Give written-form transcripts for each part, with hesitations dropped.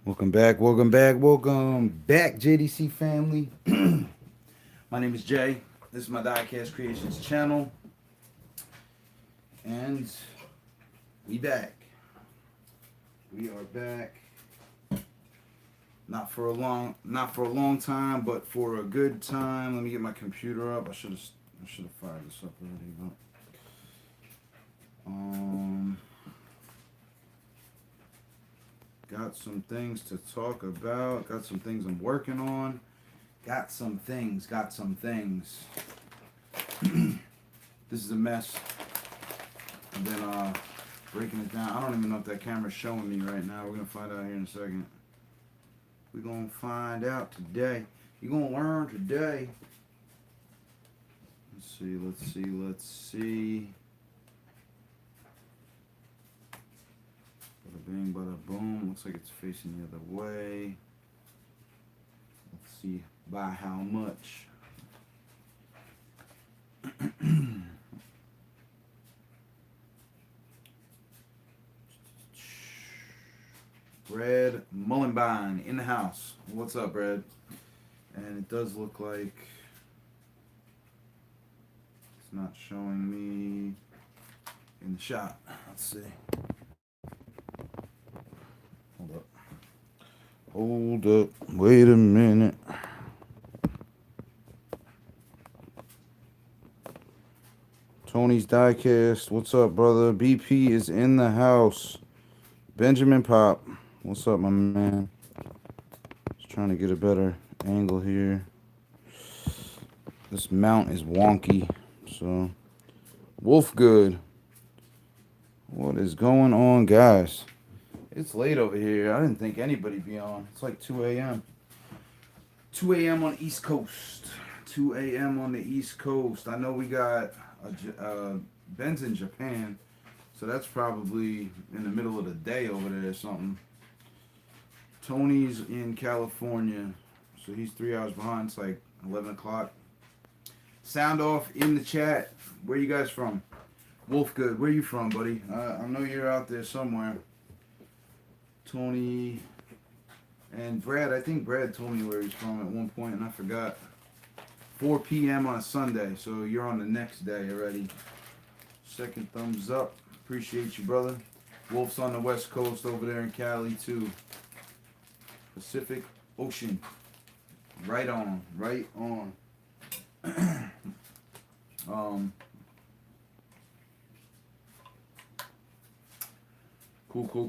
Welcome back, JDC family. My name is Jay. This is my Diecast Creations channel, and we back. We are back. Not for a long time, but for a good time. Let me get my computer up. I should have fired this up already. But, got some things to talk about. Got some things I'm working on. Got some things. This is a mess. And then breaking it down. I don't even know if that camera's showing me right now. We're gonna find out here in a second. We're gonna find out today. You're gonna learn today. Let's see. Bada bing, bada boom. Looks like it's facing the other way. Let's see by how much. Brad Mullenbein in the house. What's up, Brad? And it does look like it's not showing me in the shot. Let's see. Hold up. Wait a minute. Tony's Diecast. What's up, brother? BP is in the house. Benjamin Popp. What's up, my man? Just trying to get a better angle here. This mount is wonky. So, Wolfgood. What is going on, guys? It's late over here. I didn't think anybody'd be on. It's like 2 a.m. 2 a.m. on the East Coast. 2 a.m. on the East Coast. I know we got Ben's in Japan, so that's probably in the middle of the day over there or something. Tony's in California, so he's 3 hours behind. It's like 11 o'clock. Sound off in the chat. Where you guys from? Wolfgood, where you from, buddy? I know you're out there somewhere. Tony and Brad. I think Brad told me where he's from at one point, and I forgot. 4 p.m. on a Sunday, so you're on the next day already. Second thumbs up. Appreciate you, brother. Wolf's on the West Coast over there in Cali, too. Pacific Ocean. Right on.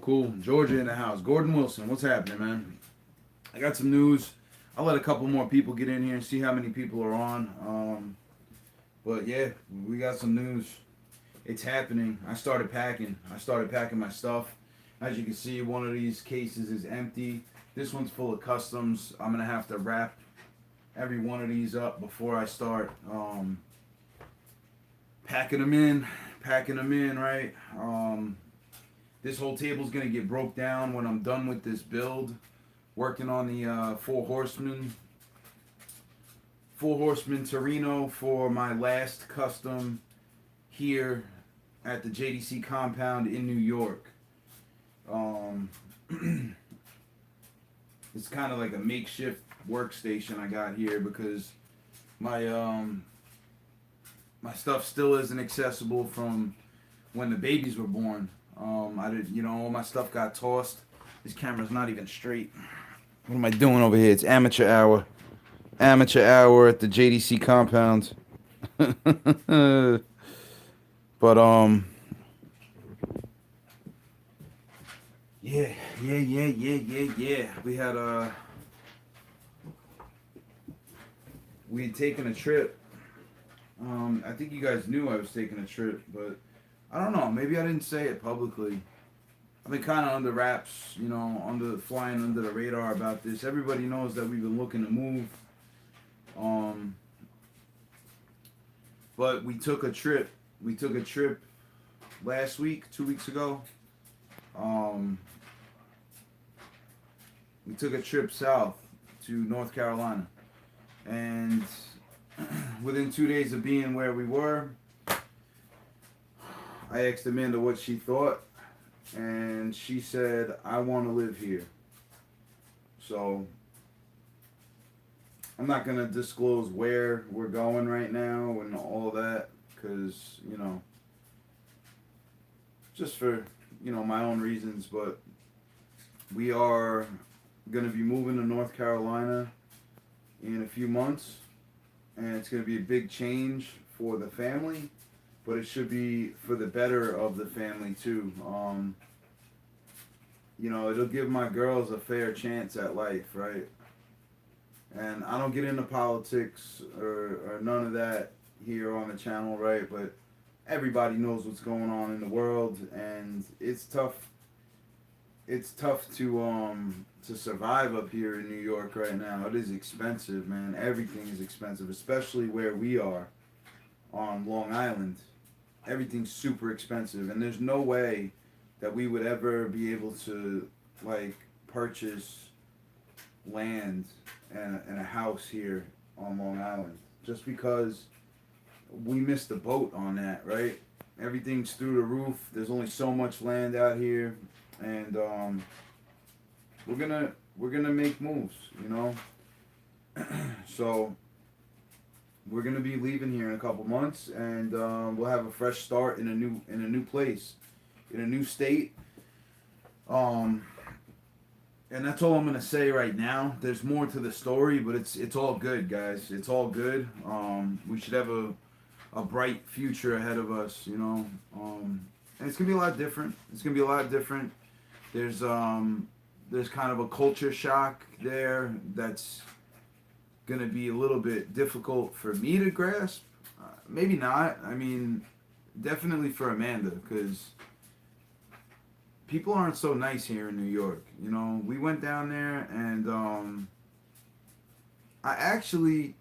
Cool. Georgia in the house. Gordon Wilson, what's happening, man? I got some news. I'll let a couple more people get in here and see how many people are on. But yeah, we got some news. It's happening. I started packing my stuff. As you can see, one of these cases is empty. This one's full of customs. I'm going to have to wrap every one of these up before I start packing them in, right? This whole table's going to get broke down when I'm done with this build. Working on the Four Horsemen Torino for my last custom here at the JDC compound in New York. It's kind of like a makeshift workstation I got here because my my stuff still isn't accessible from when the babies were born. All my stuff got tossed. This camera's not even straight. What am I doing over here? It's amateur hour. Amateur hour at the JDC compound. But yeah. We had taken a trip. I think you guys knew I was taking a trip, but I don't know. Maybe I didn't say it publicly. I've been kind of under wraps, flying under the radar about this. Everybody knows that we've been looking to move. But we took a trip. Last week, 2 weeks ago. We took a trip south to North Carolina. And within 2 days of being where we were, I asked Amanda what she thought. And she said, I want to live here. So I'm not gonna disclose where we're going right now and all that, because just for my own reasons. But we are gonna be moving to North Carolina in a few months, and it's gonna be a big change for the family, but it should be for the better of the family too. It'll give my girls a fair chance at life, right? And I don't get into politics or none of that here on the channel, right? But everybody knows what's going on in the world, and it's tough. It's tough to survive up here in New York right now. It is expensive, man. Everything is expensive, especially where we are on Long Island. Everything's super expensive, and there's no way that we would ever be able to purchase land and a house here on Long Island, just because we missed the boat on that, right? Everything's through the roof. There's only so much land out here, and we're gonna make moves, So we're gonna be leaving here in a couple months, and we'll have a fresh start in a new place, in a new state. And that's all I'm gonna say right now. There's more to the story, but it's all good, guys. It's all good. We should have a bright future ahead of us, and it's gonna be a lot different. It's gonna be a lot different. There's kind of a culture shock there that's gonna be a little bit difficult for me to grasp. Maybe not. I mean, definitely for Amanda, because people aren't so nice here in New York. We went down there, and I actually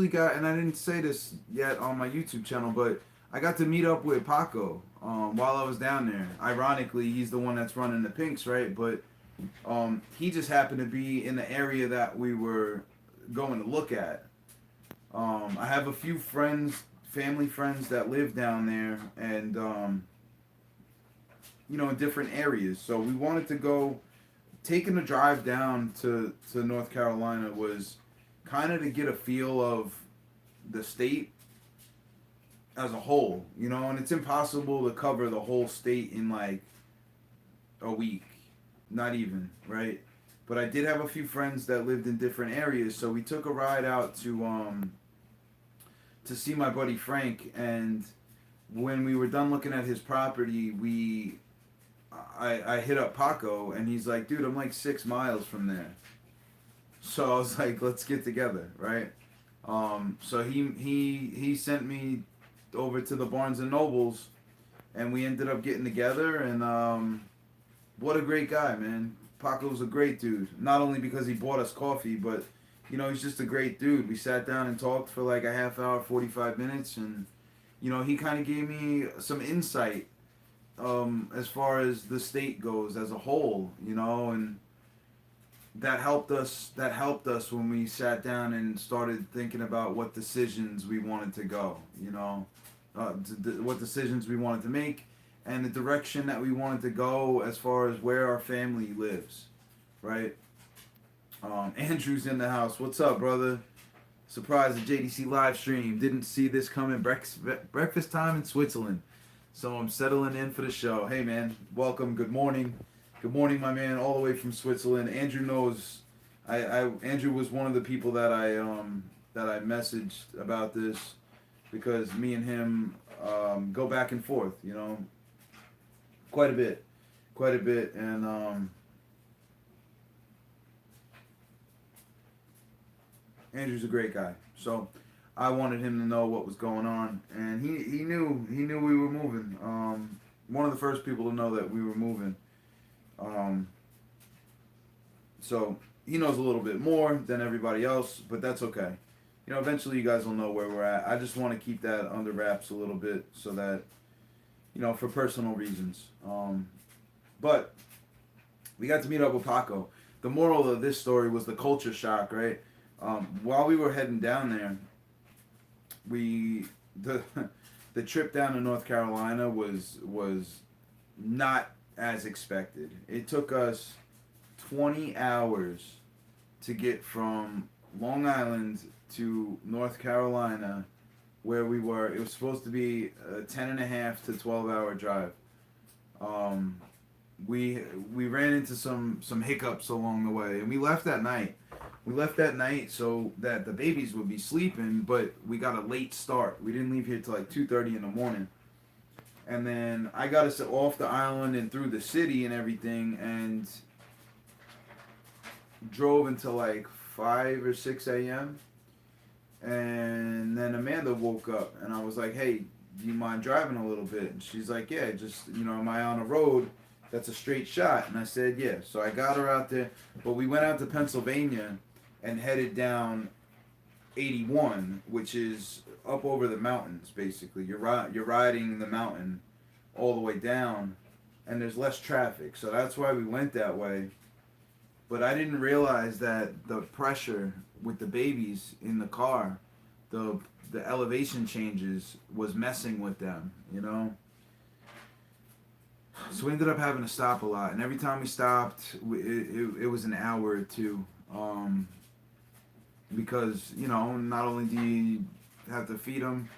got, and I didn't say this yet on my YouTube channel, but I got to meet up with Paco while I was down there. Ironically, he's the one that's running the Pinks, right? But he just happened to be in the area that we were going to look at. I have a few family friends that live down there, and in different areas. So we wanted to go. Taking a drive down to North Carolina was kind of to get a feel of the state as a whole, and it's impossible to cover the whole state in a week, not even, right? But I did have a few friends that lived in different areas, so we took a ride out to see my buddy Frank, and when we were done looking at his property, I hit up Paco, and he's like, dude, I'm like 6 miles from there. So I was like, let's get together, right? So he sent me over to the Barnes and Nobles, and we ended up getting together, and what a great guy, man. Paco's a great dude. Not only because he bought us coffee, but he's just a great dude. We sat down and talked for like a half hour, 45 minutes, and he kind of gave me some insight as far as the state goes as a whole, and that helped us when we sat down and started thinking about what decisions we wanted to go, what decisions we wanted to make, and the direction that we wanted to go as far as where our family lives, right? Andrew's in the house. What's up, brother? Surprised the JDC live stream. Didn't see this coming. Breakfast time in Switzerland. So I'm settling in for the show. Hey, man. Welcome. Good morning. Good morning, my man, all the way from Switzerland. Andrew knows. Andrew was one of the people that I messaged about this, because me and him go back and forth, quite a bit, and Andrew's a great guy. So I wanted him to know what was going on, and he knew we were moving. One of the first people to know that we were moving. So he knows a little bit more than everybody else, but that's okay. Eventually you guys will know where we're at. I just want to keep that under wraps a little bit, so that, for personal reasons. But we got to meet up with Paco. The moral of this story was the culture shock, right? While we were heading down there, the trip down to North Carolina was not as expected. It took us 20 hours to get from Long Island to North Carolina, where we were. It was supposed to be a 10 and a half to 12-hour drive. Um, we we ran into some hiccups along the way, and we left that night. We left that night so that the babies would be sleeping, but we got a late start. We didn't leave here till like 2:30 in the morning. And then I got us off the island and through the city and everything, and drove until like 5 or 6 a.m. And then Amanda woke up, and I was like, "Hey, do you mind driving a little bit?" And she's like, "Yeah, just, am I on a road that's a straight shot?" And I said, "Yeah." So I got her out there, but we went out to Pennsylvania and headed down 81, which is up over the mountains. Basically, you're riding the mountain all the way down, and there's less traffic. So that's why we went that way. But I didn't realize that the pressure with the babies in the car, the the elevation changes was messing with them, So we ended up having to stop a lot, and every time we stopped, it was an hour or two, because not only do you have to feed them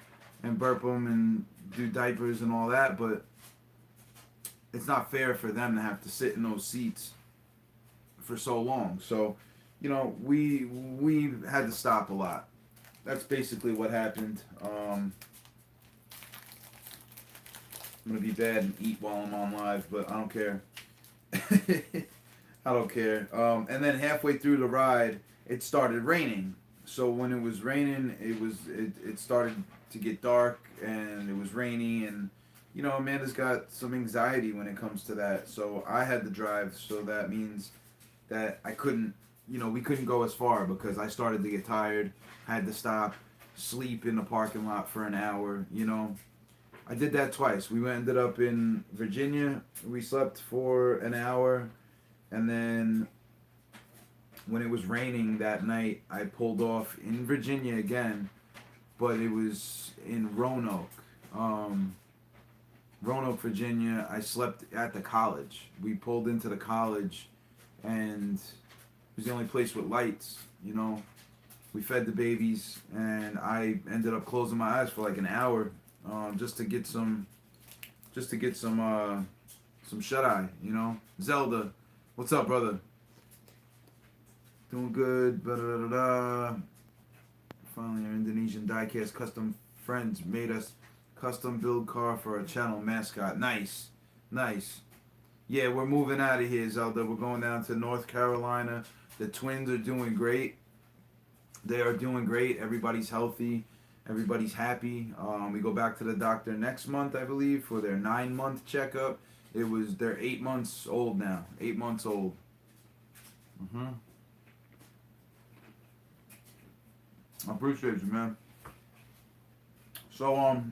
and burp them and do diapers and all that, but it's not fair for them to have to sit in those seats for so long. So, we had to stop a lot. That's basically what happened. I'm gonna be bad and eat while I'm on live, but I don't care. I don't care. And then halfway through the ride, it started raining. So when it was raining, it started to get dark, and it was rainy, and Amanda's got some anxiety when it comes to that. So I had to drive. So that means that I couldn't, we couldn't go as far because I started to get tired. I had to stop, sleep in the parking lot for an hour. I did that twice. We ended up in Virginia. We slept for an hour, and then when it was raining that night, I pulled off in Virginia again, but it was in Roanoke. Roanoke, Virginia. I slept at the college. We pulled into the college, and it was the only place with lights. We fed the babies, and I ended up closing my eyes for like an hour, just to get some shut eye. Zelda, what's up, brother? Doing good. Da-da-da-da. Finally, our Indonesian Diecast custom friends made us custom build car for our channel mascot. Nice. Yeah, we're moving out of here, Zelda. We're going down to North Carolina. The twins are doing great. They are doing great. Everybody's healthy. Everybody's happy. We go back to the doctor next month, I believe, for their 9-month checkup. They're 8 months old now. 8 months old. I appreciate you, man. So,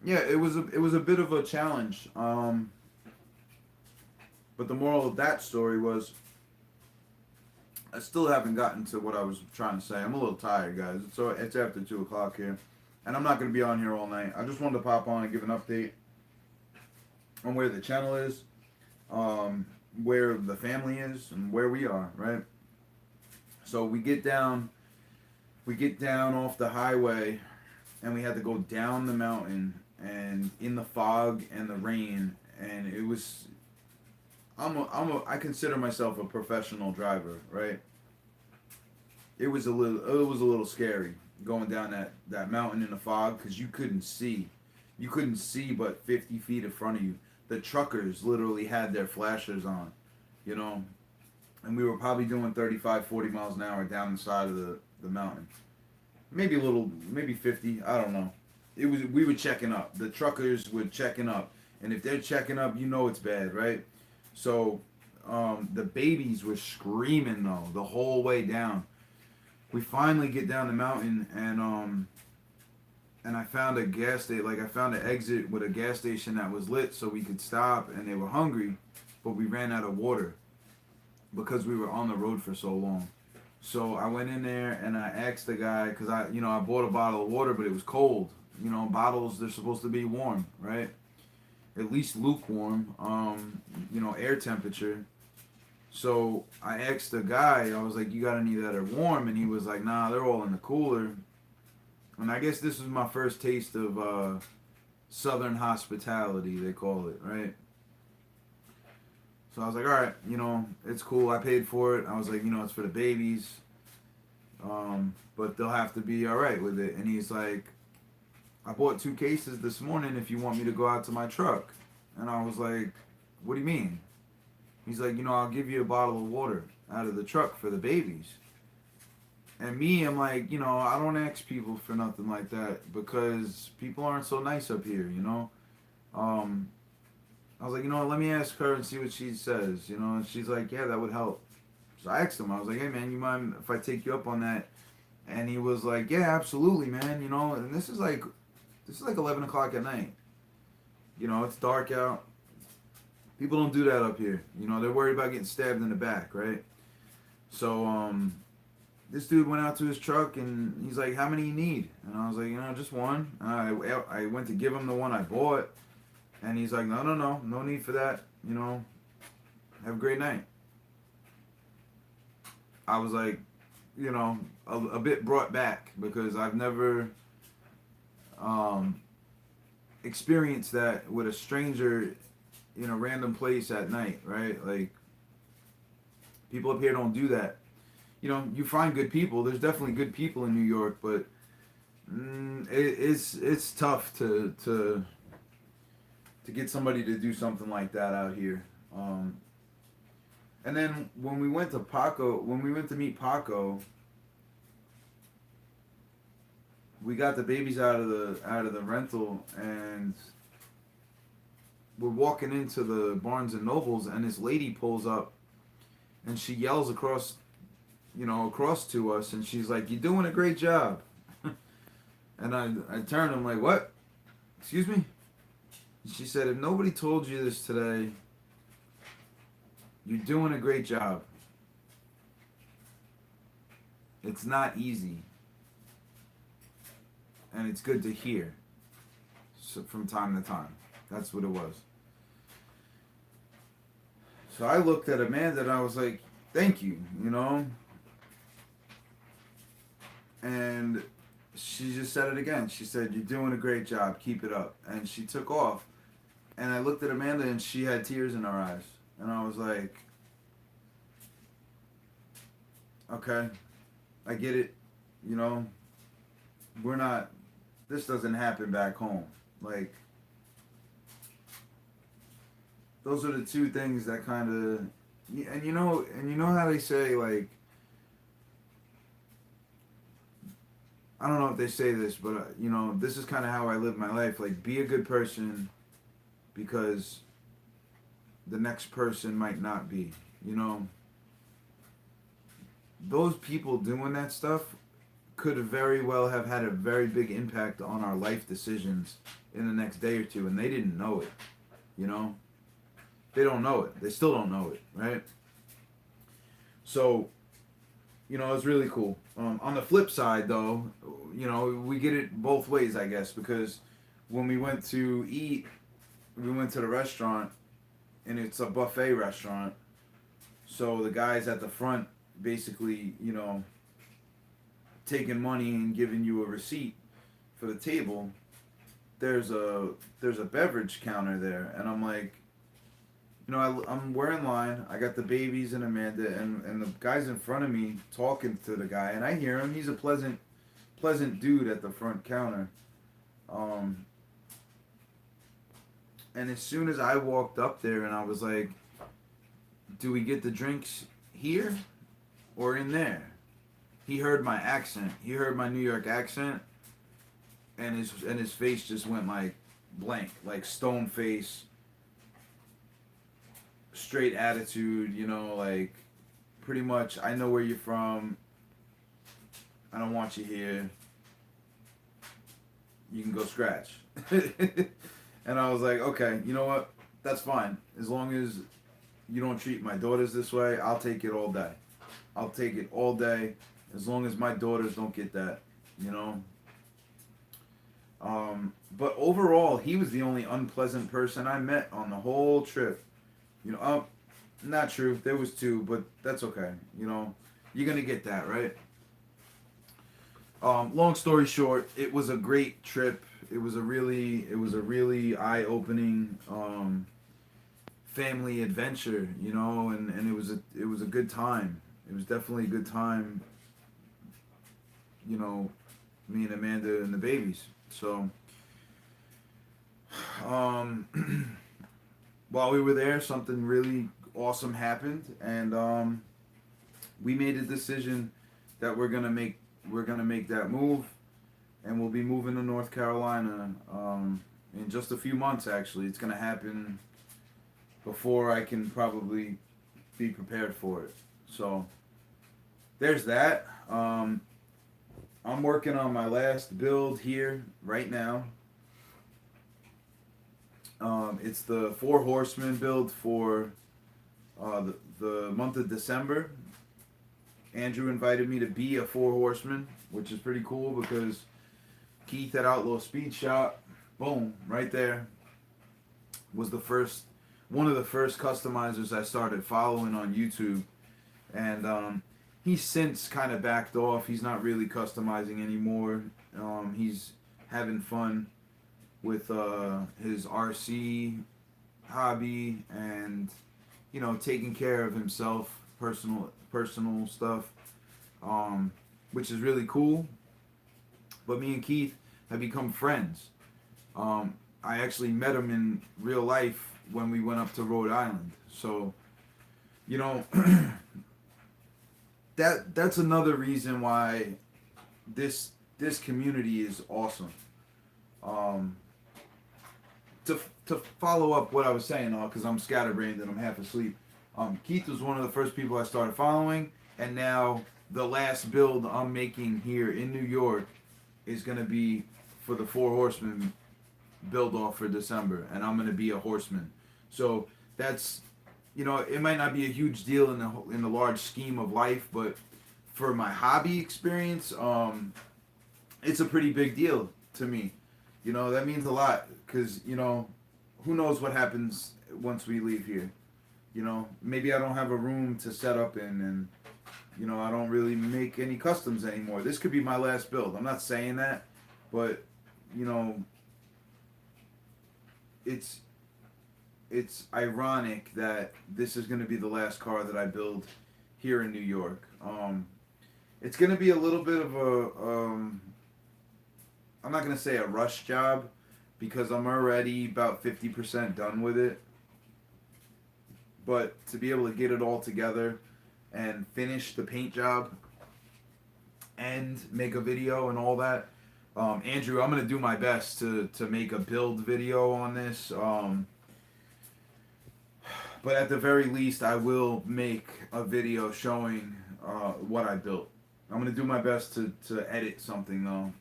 yeah, it was a bit of a challenge. But the moral of that story was, I still haven't gotten to what I was trying to say. I'm a little tired, guys. It's after 2:00 here, and I'm not going to be on here all night. I just wanted to pop on and give an update on where the channel is, where the family is, and where we are. Right. So we get down off the highway, and we had to go down the mountain, and in the fog and the rain, and it was. I consider myself a professional driver, right? It was a little scary going down that mountain in the fog, because you couldn't see but 50 feet in front of you. The truckers literally had their flashers on, and we were probably doing 35, 40 miles an hour down the side of the mountain. Maybe 50, I don't know. We were checking up. The truckers were checking up, and if they're checking up, it's bad, right? So, the babies were screaming though the whole way down. We finally get down the mountain, and I found a gas station. Like, I found an exit with a gas station that was lit, so we could stop. And they were hungry, but we ran out of water because we were on the road for so long. So I went in there and I asked the guy, because I bought a bottle of water, but it was cold. Bottles, they're supposed to be warm, right? At least lukewarm, air temperature. So I asked the guy, I was like, you got any that are warm? And he was like, nah, they're all in the cooler. And I guess this was my first taste of Southern hospitality, they call it, right? So I was like, all right, it's cool. I paid for it. I was like, it's for the babies, but they'll have to be all right with it. And he's like, I bought 2 cases this morning if you want me to go out to my truck. And I was like, what do you mean? He's like, I'll give you a bottle of water out of the truck for the babies. And me, I'm like, I don't ask people for nothing like that because people aren't so nice up here. Um, I was like, let me ask her and see what she says, and she's like, yeah, that would help. So I asked him, I was like, hey man, you mind if I take you up on that? And he was like, yeah, absolutely, man, and this is like 11 o'clock at night. It's dark out. People don't do that up here. They're worried about getting stabbed in the back, right? So, this dude went out to his truck and he's like, how many you need? And I was like, just one. I went to give him the one I bought. And he's like, no need for that. Have a great night. I was like, a bit brought back because I've never experienced that with a stranger in a random place at night, right? Like, people up here don't do that. You find good people. There's definitely good people in New York, but it's tough to get somebody to do something like that out here. And then when we went to meet Paco, we got the babies out of the rental, and we're walking into the Barnes and Nobles, and this lady pulls up, and she yells across to us, and she's like, "You're doing a great job." And I turned, I'm like, "What? Excuse me?" She said, "If nobody told you this today, you're doing a great job. It's not easy. And it's good to hear from time to time." That's what it was. So I looked at Amanda and I was like, "Thank you, And she just said it again. She said, "You're doing a great job. Keep it up." And she took off. And I looked at Amanda and she had tears in her eyes. And I was like, okay, I get it. We're not, this doesn't happen back home. Like, those are the two things that kind of, and you know how they say, like, I don't know if they say this, but this is kind of how I live my life. Like, be a good person because the next person might not be. Those people doing that stuff could very well have had a very big impact on our life decisions in the next day or two, and they didn't know it. They don't know it. They still don't know it, right? So, it's really cool. On the flip side, though, we get it both ways, I guess, because when we went to eat, we went to the restaurant, and it's a buffet restaurant. So the guys at the front basically, taking money and giving you a receipt for the table. There's a beverage counter there, and I'm like, we're in line. I got the babies and Amanda, and the guy's in front of me talking to the guy, and I hear him. He's a pleasant dude at the front counter. And as soon as I walked up there, and I was like, "Do we get the drinks here or in there?" He heard my accent. He heard my New York accent, and his face just went like blank, like stone face. Straight attitude, like, pretty much, I know where you're from. I don't want you here. You can go scratch. And I was like, okay, you know what? That's fine. As long as you don't treat my daughters this way, I'll take it all day. I'll take it all day, as long as my daughters don't get that, But overall, he was the only unpleasant person I met on the whole trip. Not true. There was two, but that's okay. You know, you're gonna get that right. Long story short, it was a great trip. It was a really eye-opening family adventure, you know, and it was a good time. It was definitely a good time, you know, me and Amanda and the babies. So, um, while we were there, something really awesome happened, and we made a decision that we're gonna make that move, and we'll be moving to North Carolina in just a few months. Actually, it's gonna happen before I can probably be prepared for it. So there's that. I'm working on my last build here right now. It's the Four Horsemen build for the month of December. Andrew invited me to be a Four Horseman, which is pretty cool because Keith at Outlaw Speed Shop, boom, right there, was one of the first customizers I started following on YouTube, and he's since kind of backed off. He's not really customizing anymore. He's having fun with his RC hobby and taking care of himself, personal stuff, which is really cool. But me and Keith have become friends. I actually met him in real life when we went up to Rhode Island. So, you know, that's another reason why this community is awesome. Um, to follow up what I was saying, because I'm scatterbrained and I'm half asleep. Keith was one of the first people I started following, and now the last build I'm making here in New York is gonna be for the Four Horsemen build off for December, and I'm gonna be a horseman. So that's it might not be a huge deal in the large scheme of life, but for my hobby experience, it's a pretty big deal to me. That means a lot because who knows what happens once we leave here. Maybe I don't have a room to set up in, and I don't really make any customs anymore. This could be my last build. I'm not saying that, but you know, it's it's ironic that this is going to be the last car that I build here in New York. It's going to be a little bit of I'm not going to say a rush job because I'm already about 50% done with it. But to be able to get it all together and finish the paint job and make a video and all that, Andrew, I'm going to do my best to make a build video on this. But at the very least, I will make a video showing what I built. I'm going to do my best to edit something, though.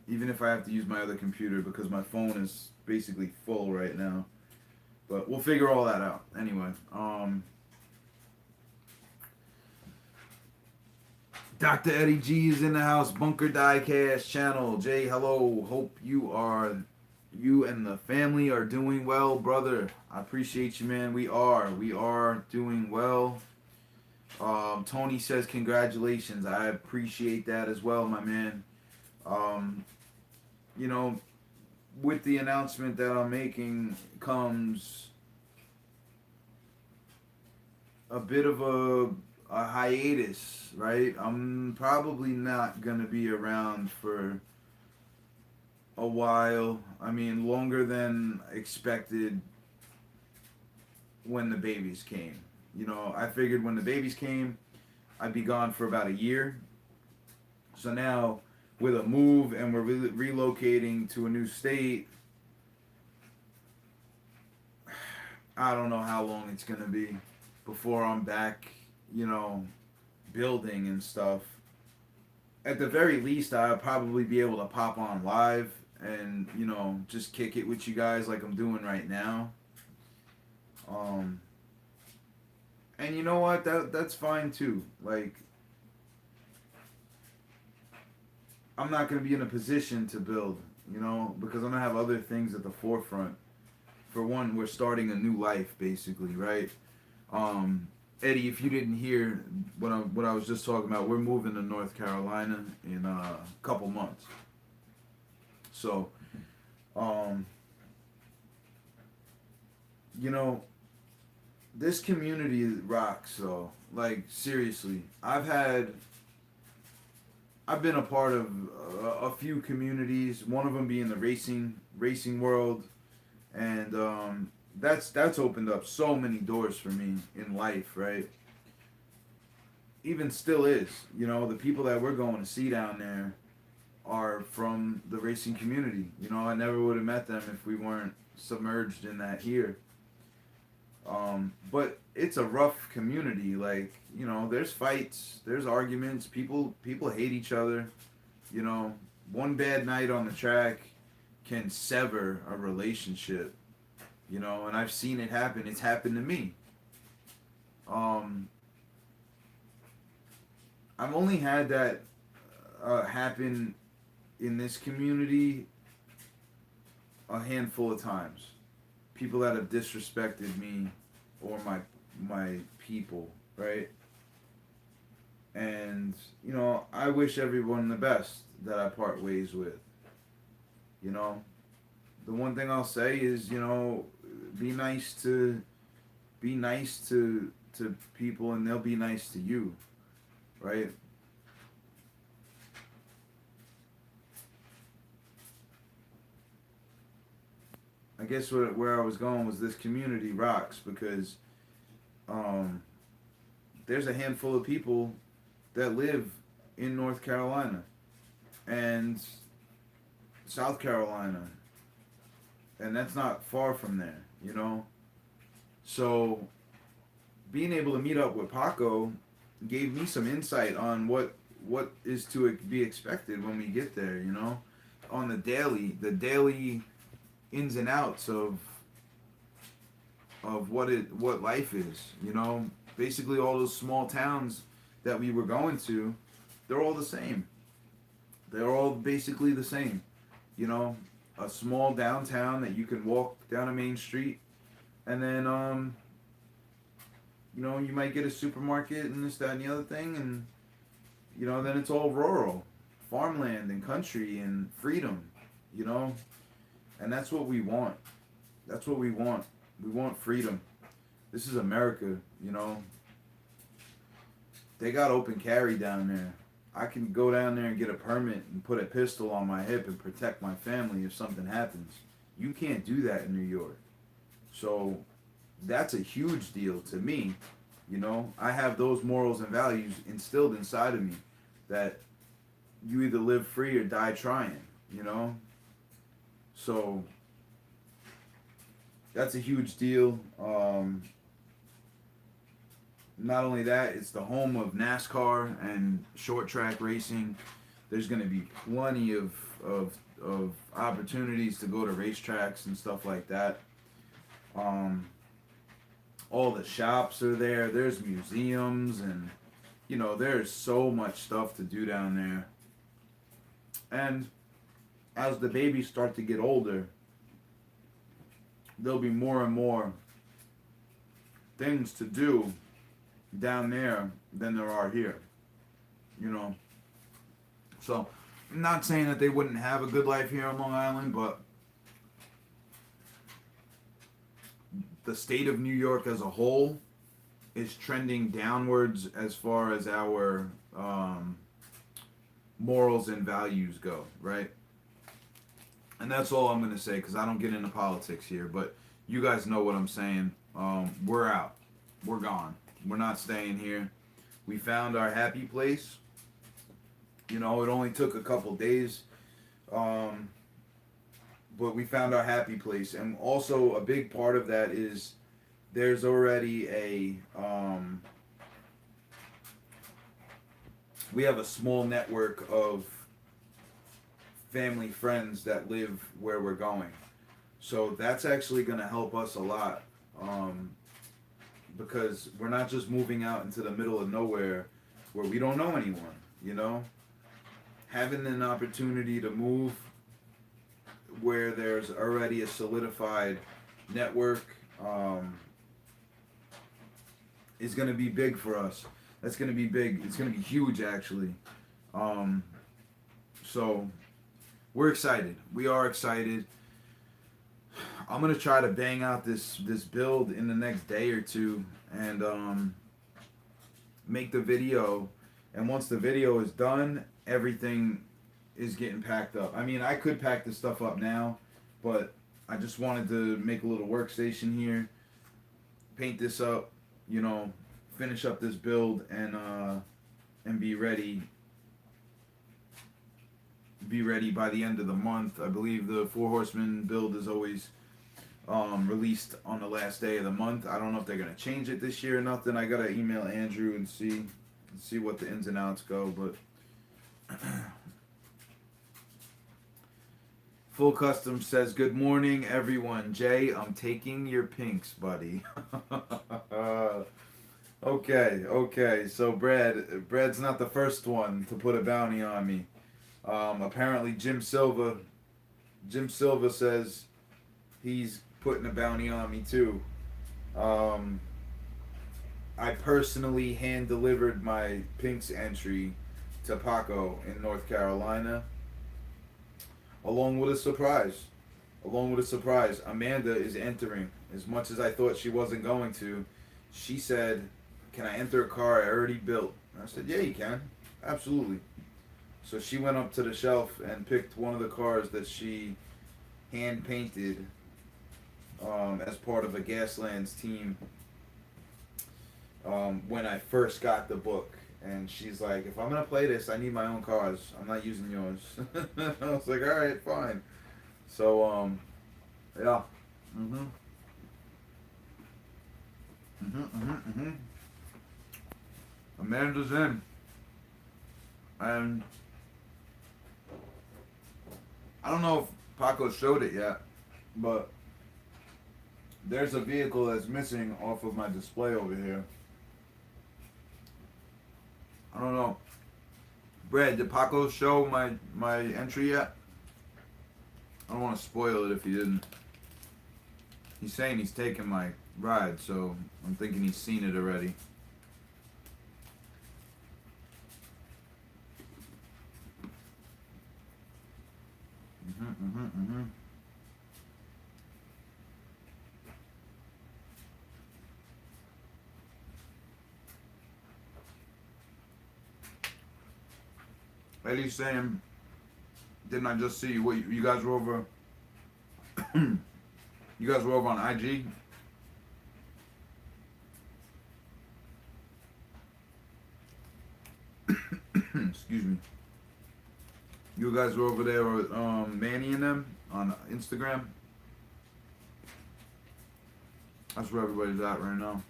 Even if I have to use my other computer because my phone is basically full right now. But we'll figure all that out. Anyway, Dr. Eddie G is in the house. Bunker Diecast channel. Jay, hello. Hope you and the family are doing well, brother. I appreciate you, man. We are doing well. Tony says congratulations. I appreciate that as well, my man. You know, with the announcement that I'm making comes a bit of a hiatus, right? I'm probably not going to be around for a while. I mean, longer than expected when the babies came. I figured when the babies came, I'd be gone for about a year. So now, with a move and we're relocating to a new state, I don't know how long it's going to be before I'm back, building and stuff. At the very least, I'll probably be able to pop on live and, just kick it with you guys like I'm doing right now. And you know what? That's fine too. Like, I'm not going to be in a position to build, because I'm going to have other things at the forefront. For one, we're starting a new life, basically, right? Um, Eddie, if you didn't hear what I was just talking about, we're moving to North Carolina in a couple months. So, um, you know, this community rocks. So, like, seriously, I've been a part of a few communities. One of them being the racing world, and that's opened up so many doors for me in life. Right, even still is. You know, the people that we're going to see down there are from the racing community. You know, I never would have met them if we weren't submerged in that here. But it's a rough community. Like, you know, there's fights, there's arguments. People hate each other. You know, one bad night on the track can sever a relationship. You know, and I've seen it happen. It's happened to me. Um, I've only had that happen in this community a handful of times. People that have disrespected me or my people, right? And you know, I wish everyone the best that I part ways with. You know, the one thing I'll say is, you know, be nice to be nice to people, and they'll be nice to you, right? I guess where I was going was this community rocks because um, there's a handful of people that live in North Carolina and South Carolina, and that's not far from there, you know. So being able to meet up with Paco gave me some insight on what is to be expected when we get there, you know, on the daily ins and outs of what life is, you know. Basically, all those small towns that we were going to, they're all the same. They're all basically the same, you know. A small downtown that you can walk down a main street, and then you know, you might get a supermarket and this, that, and the other thing, and you know, then it's all rural, farmland and country and freedom, you know, and that's what we want. That's what we want. We want freedom. This is America, you know. They got open carry down there. I can go down there and get a permit and put a pistol on my hip and protect my family if something happens. You can't do that in New York. So that's a huge deal to me. You know, I have those morals and values instilled inside of me that you either live free or die trying, you know? So that's a huge deal. Not only that, it's the home of NASCAR and short track racing. There's going to be plenty of opportunities to go to racetracks and stuff like that. Um, all the shops are there. There's museums, and you know, there's so much stuff to do down there. And as the babies start to get older, there'll be more and more things to do down there than there are here. You know, so I'm not saying that they wouldn't have a good life here on Long Island, but the state of New York as a whole is trending downwards as far as our morals and values go, right? And that's all I'm going to say because I don't get into politics here, but you guys know what I'm saying. We're out. We're gone. We're not staying here. We found our happy place. You know, it only took a couple days, but we found our happy place. And also, a big part of that is there's already we have a small network of family friends that live where we're going. So that's actually going to help us a lot because we're not just moving out into the middle of nowhere where we don't know anyone, you know? Having an opportunity to move where there's already a solidified network is going to be big for us. That's going to be big. It's going to be huge, actually. Um, so we're excited. We are excited. I'm gonna try to bang out this build in the next day or two, and make the video. And once the video is done, everything is getting packed up. I mean, I could pack this stuff up now, but I just wanted to make a little workstation here, paint this up, you know, finish up this build, and be ready. Be ready by the end of the month. I believe the Four Horsemen build is always released on the last day of the month. I don't know if they're gonna change it this year or nothing. I gotta email Andrew and see what the ins and outs go. But Full Custom says, "Good morning, everyone. Jay, I'm taking your pinks, buddy." Okay. So Brad's not the first one to put a bounty on me. Apparently, Jim Silva says he's putting a bounty on me too. I personally hand delivered my Pinks entry to Paco in North Carolina, along with a surprise. Amanda is entering. As much as I thought she wasn't going to, she said, "Can I enter a car I already built?" And I said, "Yeah, you can. Absolutely." So she went up to the shelf and picked one of the cars that she hand painted as part of a Gaslands team when I first got the book. And she's like, "If I'm going to play this, I need my own cars. I'm not using yours." I was like, "Alright, fine." So, yeah. Amanda's in. And I don't know if Paco showed it yet, but there's a vehicle that's missing off of my display over here. I don't know. Brad, did Paco show my entry yet? I don't want to spoil it if he didn't. He's saying he's taking my ride, so I'm thinking he's seen it already. Eddie's saying, "Didn't I just see what you guys were over? You guys were over on IG." Excuse me. You guys were over there with Manny and them on Instagram. That's where everybody's at right now.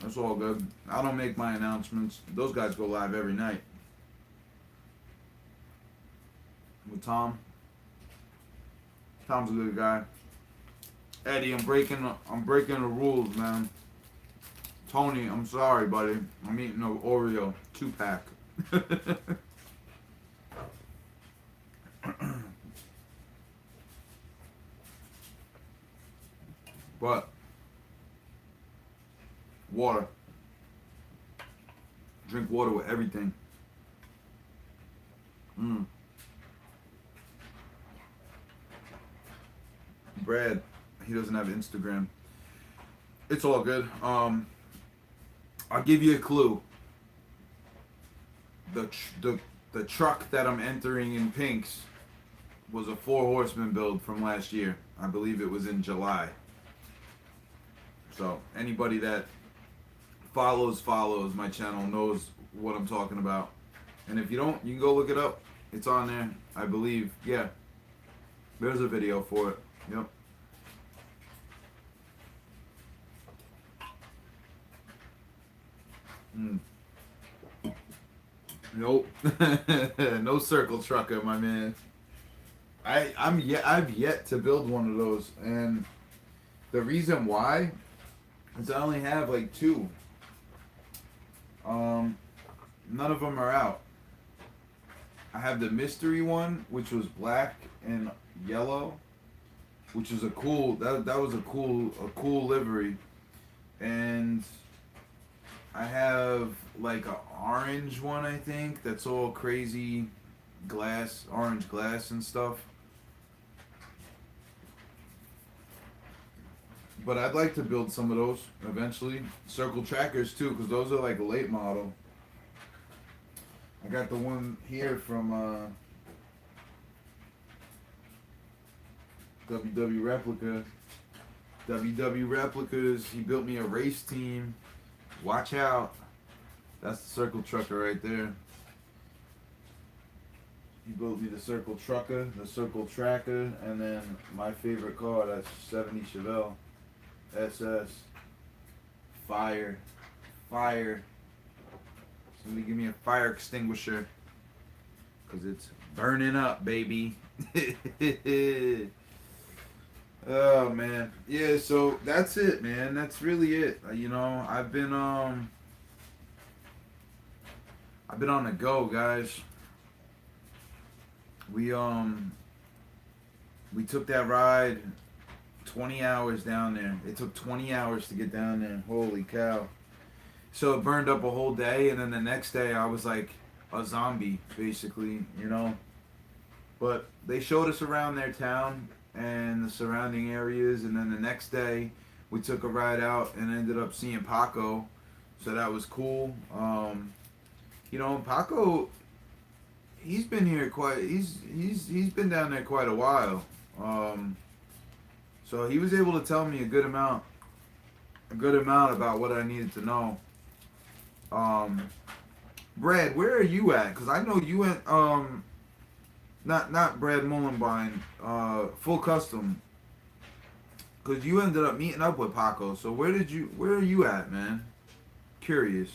That's all good. I don't make my announcements. Those guys go live every night. With Tom. Tom's a good guy. Eddie, I'm breaking the rules, man. Tony, I'm sorry, buddy. I'm eating an Oreo 2-pack. But water. Drink water with everything. Brad, he doesn't have Instagram. It's all good. I'll give you a clue. The truck that I'm entering in Pinks was a Four Horsemen build from last year. I believe it was in July. So anybody that follows my channel knows what I'm talking about. And if you don't, you can go look it up. It's on there, I believe. Yeah. There's a video for it. Yep. Nope. No circle trucker, my man. I've yet to build one of those, and the reason why is I only have like 2. None of them are out. I have the mystery one, which was black and yellow, which is a cool that was a cool livery. and I have like an orange one, I think, that's all crazy glass, orange glass and stuff. But I'd like to build some of those eventually. Circle trackers too, because those are like a late model. I got the one here from WW Replica. WW Replicas, he built me a race team. Watch out. That's the circle trucker right there. He built me the circle trucker, the circle tracker, and then my favorite car, that's 70 Chevelle SS. Fire. Fire. Somebody give me a fire extinguisher. Because it's burning up, baby. Oh man, yeah. So that's it, man. That's really it. You know, I've been on the go, guys. We took that ride 20 hours down there. It took 20 hours to get down there. Holy cow! So it burned up a whole day, and then the next day I was like a zombie, basically. You know, but they showed us around their town and the surrounding areas, and then the next day we took a ride out and ended up seeing Paco, so that was cool. You know, Paco, he's been here he's been down there quite a while. So he was able to tell me a good amount about what I needed to know. Brad, where are you at? Because I know you went not Brad Mullenbein, Full Custom. Because you ended up meeting up with Paco. So where are you at, man? Curious.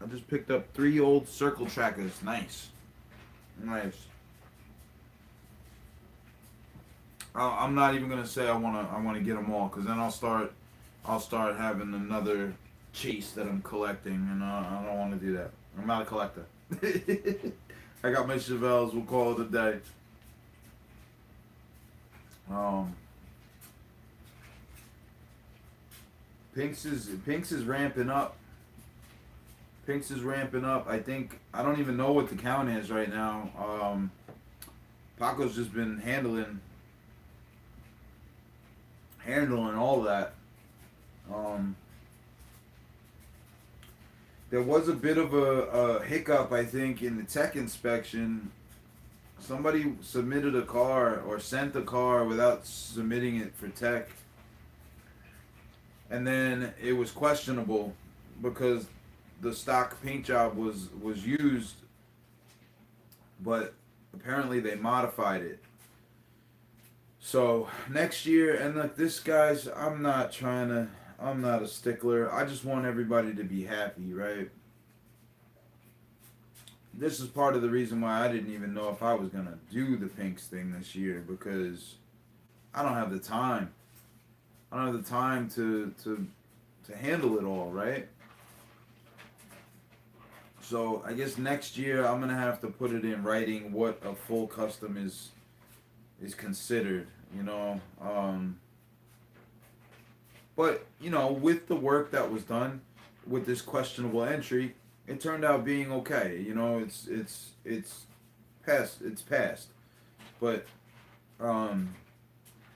I just picked up 3 old circle trackers. Nice. Nice. I'm not even gonna say I wanna get them all, because then I'll start having another chase that I'm collecting, and I don't want to do that. I'm not a collector. I got my Chevelles. We'll call it a day. Pinks is ramping up. Pinks is ramping up. I think I don't even know what the count is right now. Paco's just been handling all that. There was a bit of a hiccup, I think, in the tech inspection. Somebody submitted a car or sent a car without submitting it for tech. And then it was questionable because the stock paint job was used, but apparently they modified it. So next year, and look, this guy's, I'm not a stickler. I just want everybody to be happy, right? This is part of the reason why I didn't even know if I was going to do the pinks thing this year, because I don't have the time. I don't have the time to handle it all, right? So I guess next year I'm going to have to put it in writing what a full custom is considered, you know. But, you know, with the work that was done with this questionable entry, it turned out being okay. You know, it's passed. But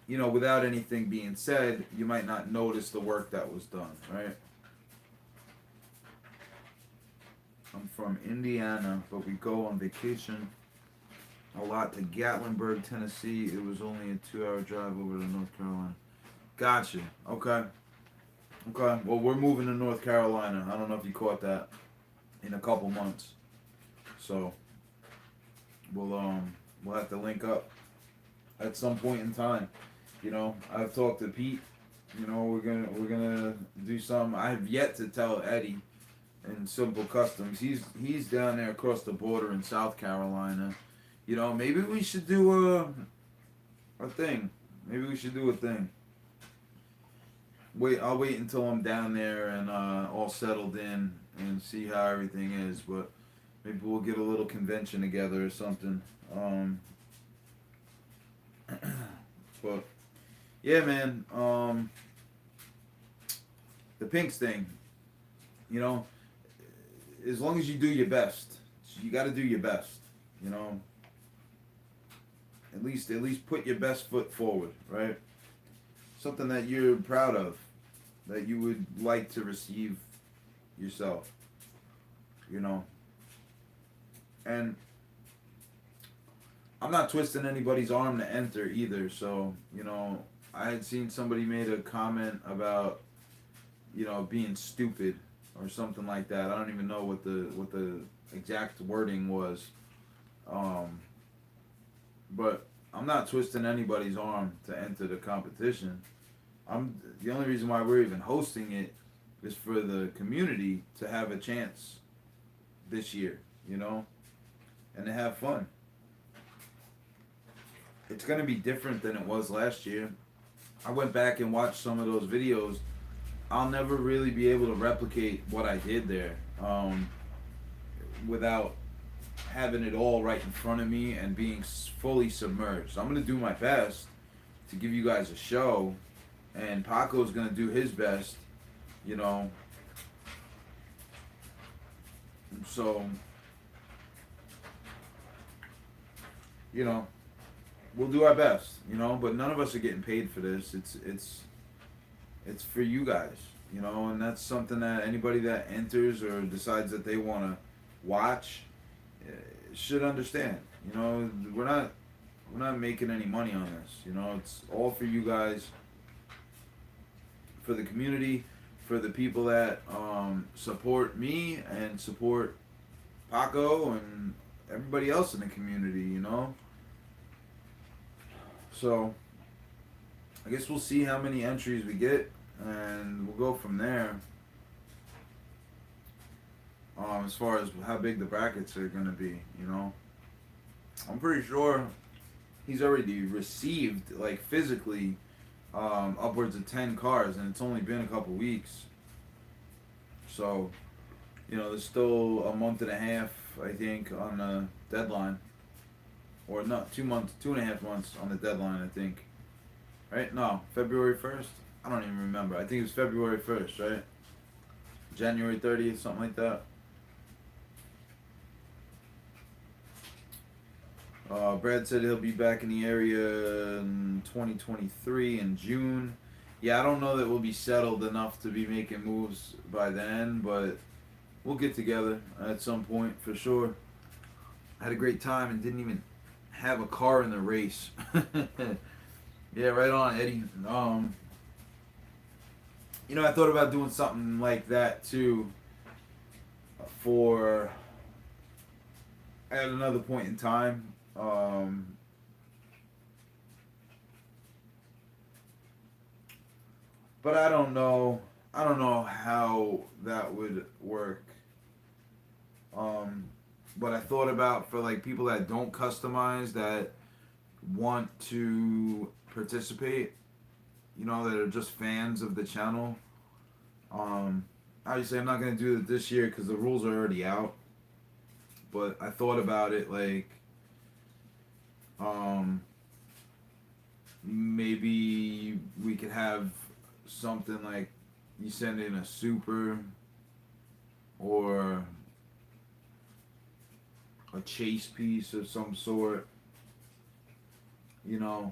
you know, without anything being said, you might not notice the work that was done, right? I'm from Indiana, but we go on vacation a lot to Gatlinburg, Tennessee. It was only a 2-hour drive over to North Carolina. Gotcha. Okay. Well, we're moving to North Carolina. I don't know if you caught that. In a couple months. So we'll have to link up at some point in time. You know, I've talked to Pete. You know, we're gonna do something. I have yet to tell Eddie in Simple Customs. He's down there across the border in South Carolina. You know, maybe we should do a thing. Maybe we should do a thing. I'll wait until I'm down there and all settled in and see how everything is. But maybe we'll get a little convention together or something. But Yeah, man. The pinks thing, you know, as long as you do your best, you got to do your best. You know, at least put your best foot forward, right? Something that you're proud of, that you would like to receive yourself. You know, and I'm not twisting anybody's arm to enter either. So I had seen somebody made a comment about being stupid or something like that. I don't even know what the exact wording was. Um, but I'm not twisting anybody's arm to enter the competition. The only reason why we're even hosting it is for the community to have a chance this year, and to have fun. It's gonna be different than it was last year. I went back and watched some of those videos. I'll never really be able to replicate what I did there, without having it all right in front of me and being fully submerged. So I'm gonna do my best to give you guys a show, and Paco's gonna do his best, you know. So, we'll do our best, but none of us are getting paid for this. It's for you guys, and that's something that anybody that enters or decides that they want to watch should understand. We're not making any money on this. It's all for you guys, for the community, for the people that support me and support Paco and everybody else in the community. So I guess we'll see how many entries we get, and we'll go from there. As far as how big the brackets are gonna be, I'm pretty sure he's already received, like, physically, upwards of 10 cars, and it's only been a couple weeks. So, there's still a month and a half, I think, on the deadline. Or no, 2 months, 2.5 months on the deadline, I think. Right? No, February 1st? I don't even remember. I think it was February 1st, right? January 30th, something like that. Brad said he'll be back in the area in 2023 in June. Yeah, I don't know that we'll be settled enough to be making moves by then, but we'll get together at some point for sure. I had a great time and didn't even have a car in the race. Yeah, right on, Eddie. I thought about doing something like that too for at another point in time. But I don't know. I don't know how that would work. But I thought about for like people that don't customize, that want to participate, that are just fans of the channel. Obviously, I'm not gonna do it this year because the rules are already out. But I thought about it, like, maybe we could have something like you send in a super or a chase piece of some sort. I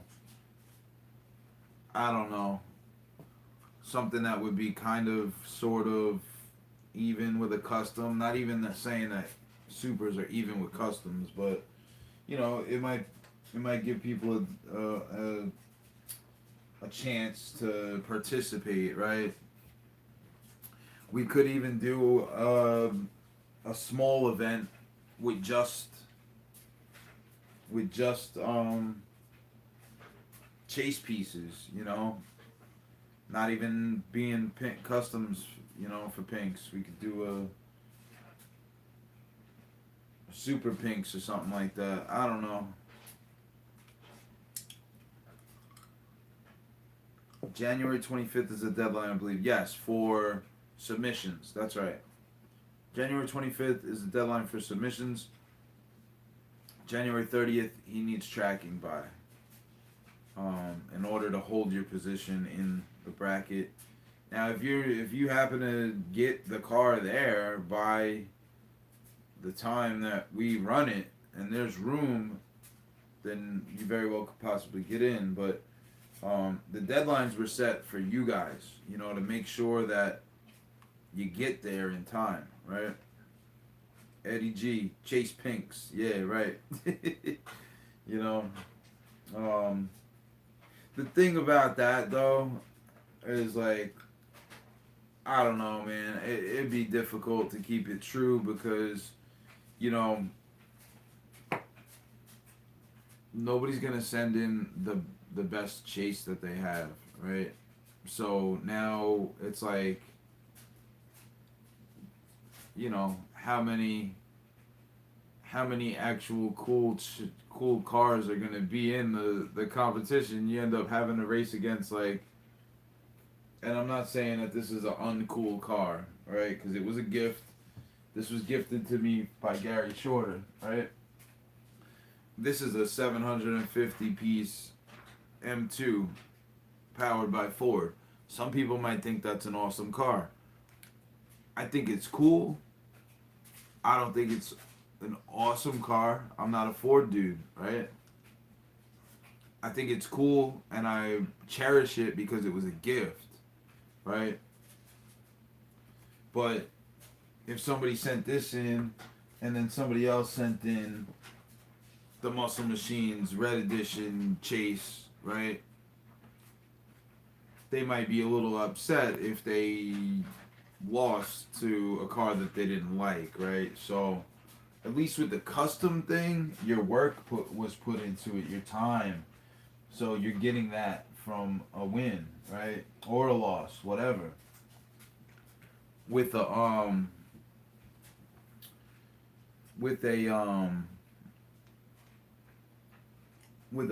don't know. Something that would be kind of, sort of even with a custom. Not even that saying that supers are even with customs, but it might give people a chance to participate, right? We could even do a small event with just chase pieces, not even being pink customs, for pinks. We could do a super pinks or something like that. I don't know. January 25th is the deadline, I believe. Yes, for submissions. That's right. January 25th is the deadline for submissions. January 30th, he needs tracking by. in order to hold your position in the bracket. Now, if you happen to get the car there by the time that we run it, and there's room, then you very well could possibly get in. But the deadlines were set for you guys, to make sure that you get there in time, right? Eddie G, Chase Pinks, yeah, right. you know, the thing about that though is like, I don't know, man. It'd be difficult to keep it true because, nobody's gonna send in the best chase that they have, right? So now it's like, how many actual cool cars are gonna be in the competition? You end up having to race against like, and I'm not saying that this is an uncool car, right? Because it was a gift. This was gifted to me by Gary Shorter, right? This is a 750 piece M2 powered by Ford. Some people might think that's an awesome car. I think it's cool. I don't think it's an awesome car. I'm not a Ford dude, right? I think it's cool and I cherish it because it was a gift, right? But if somebody sent this in and then somebody else sent in the Muscle Machines Red Edition Chase, right? They might be a little upset if they lost to a car that they didn't like, right? So at least with the custom thing, your work was put into it, your time. So you're getting that from a win, right? Or a loss, whatever. With a with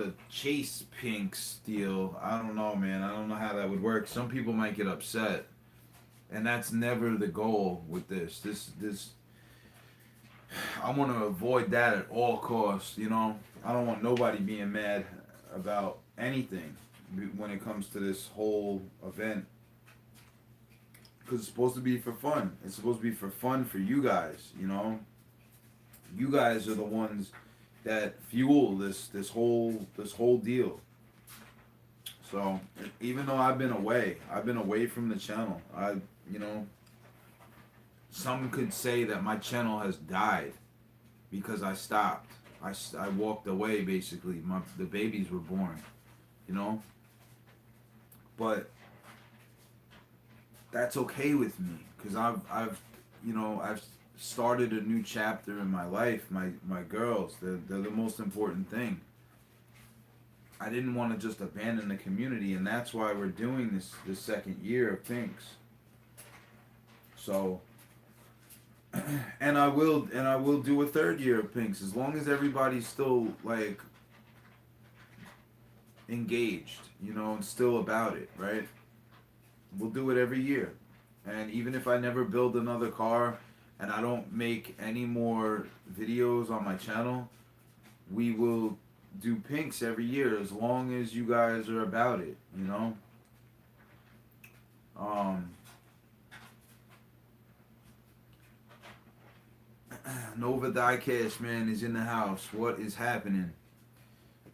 a Chase Pinks deal, I don't know, man. I don't know how that would work. Some people might get upset, and that's never the goal with this. This I want to avoid that at all costs. I don't want nobody being mad about anything when it comes to this whole event, because it's supposed to be for fun. It's supposed to be for fun for you guys. You guys are the ones that fuel this whole deal. So even though I've been away from the channel. Some could say that my channel has died because I stopped. I walked away basically. The babies were born, but that's okay with me because I've started a new chapter in my life. My girls, they're the most important thing. I didn't want to just abandon the community, and that's why we're doing this second year of Pinks. So, and I will do a third year of Pinks as long as everybody's still like engaged, and still about it, right? We'll do it every year, and even if I never build another car and I don't make any more videos on my channel, we will do Pinks every year as long as you guys are about it, Nova Diecast, man, is in the house. What is happening?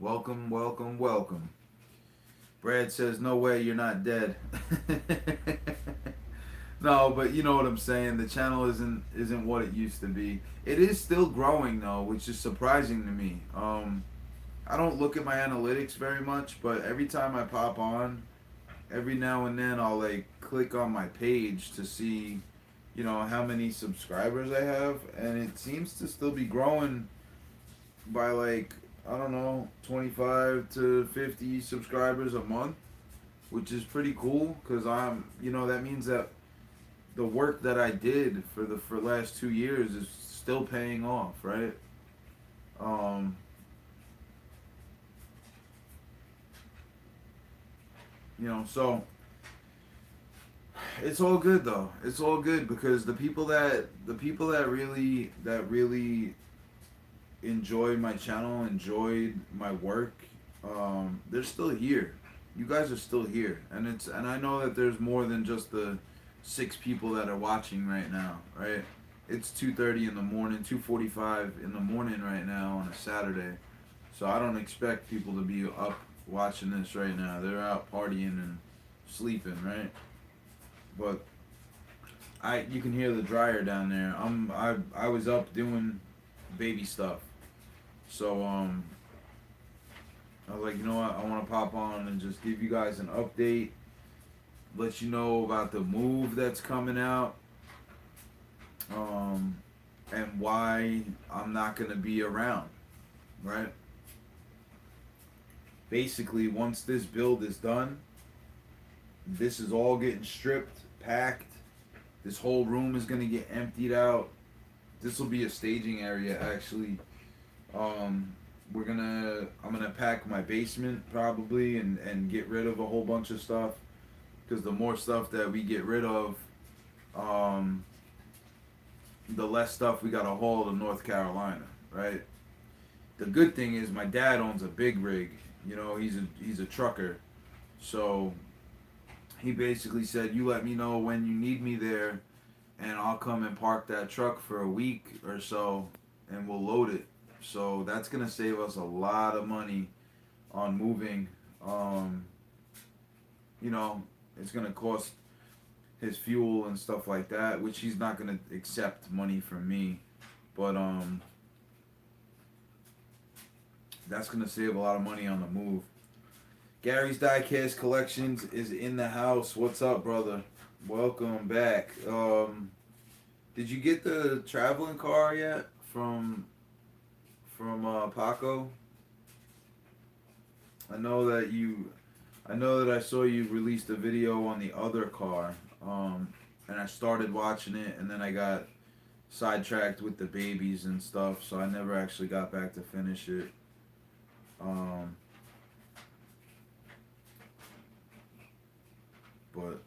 Welcome, welcome, welcome. Brad says, no way you're not dead. No, but you know what I'm saying. The channel isn't what it used to be. It is still growing though, which is surprising to me. I don't look at my analytics very much, but every time I pop on, every now and then I'll like click on my page to see, how many subscribers I have, and it seems to still be growing by like, I don't know, 25 to 50 subscribers a month, which is pretty cool because that means that the work that I did for the last 2 years is still paying off, right? So it's all good though. It's all good because the people that really enjoyed my channel, enjoyed my work, they're still here. you guys are still here, and I know that there's more than just the 6 people that are watching right now, right? It's 2:30 in the morning, 2:45 in the morning right now on a Saturday, so I don't expect people to be up watching this right now. They're out partying and sleeping, right? But you can hear the dryer down there. I was up doing baby stuff, so I was like, you know what, I want to pop on and just give you guys an update, let you know about the move that's coming out, um, and why I'm not gonna be around, right? Basically, once this build is done, this is all getting stripped, packed. This whole room is gonna get emptied out. This will be a staging area, actually. Um, I'm gonna pack my basement probably and get rid of a whole bunch of stuff, because the more stuff that we get rid of, um, the less stuff we gotta haul to North Carolina, right? The good thing is my dad owns a big rig. You know, he's a trucker, so he basically said, "You let me know when you need me there, and I'll come and park that truck for a week or so, and we'll load it." So that's gonna save us a lot of money on moving. Um, you know, it's gonna cost his fuel and stuff like that, which he's not gonna accept money from me, but that's gonna save a lot of money on the move. Gary's Diecast Collections is in the house. What's up, brother? Welcome back. Did you get the traveling car yet from Paco? I know that you. I know that I saw you released a video on the other car, and I started watching it, and then I got sidetracked with the babies and stuff, so I never actually got back to finish it. Um, but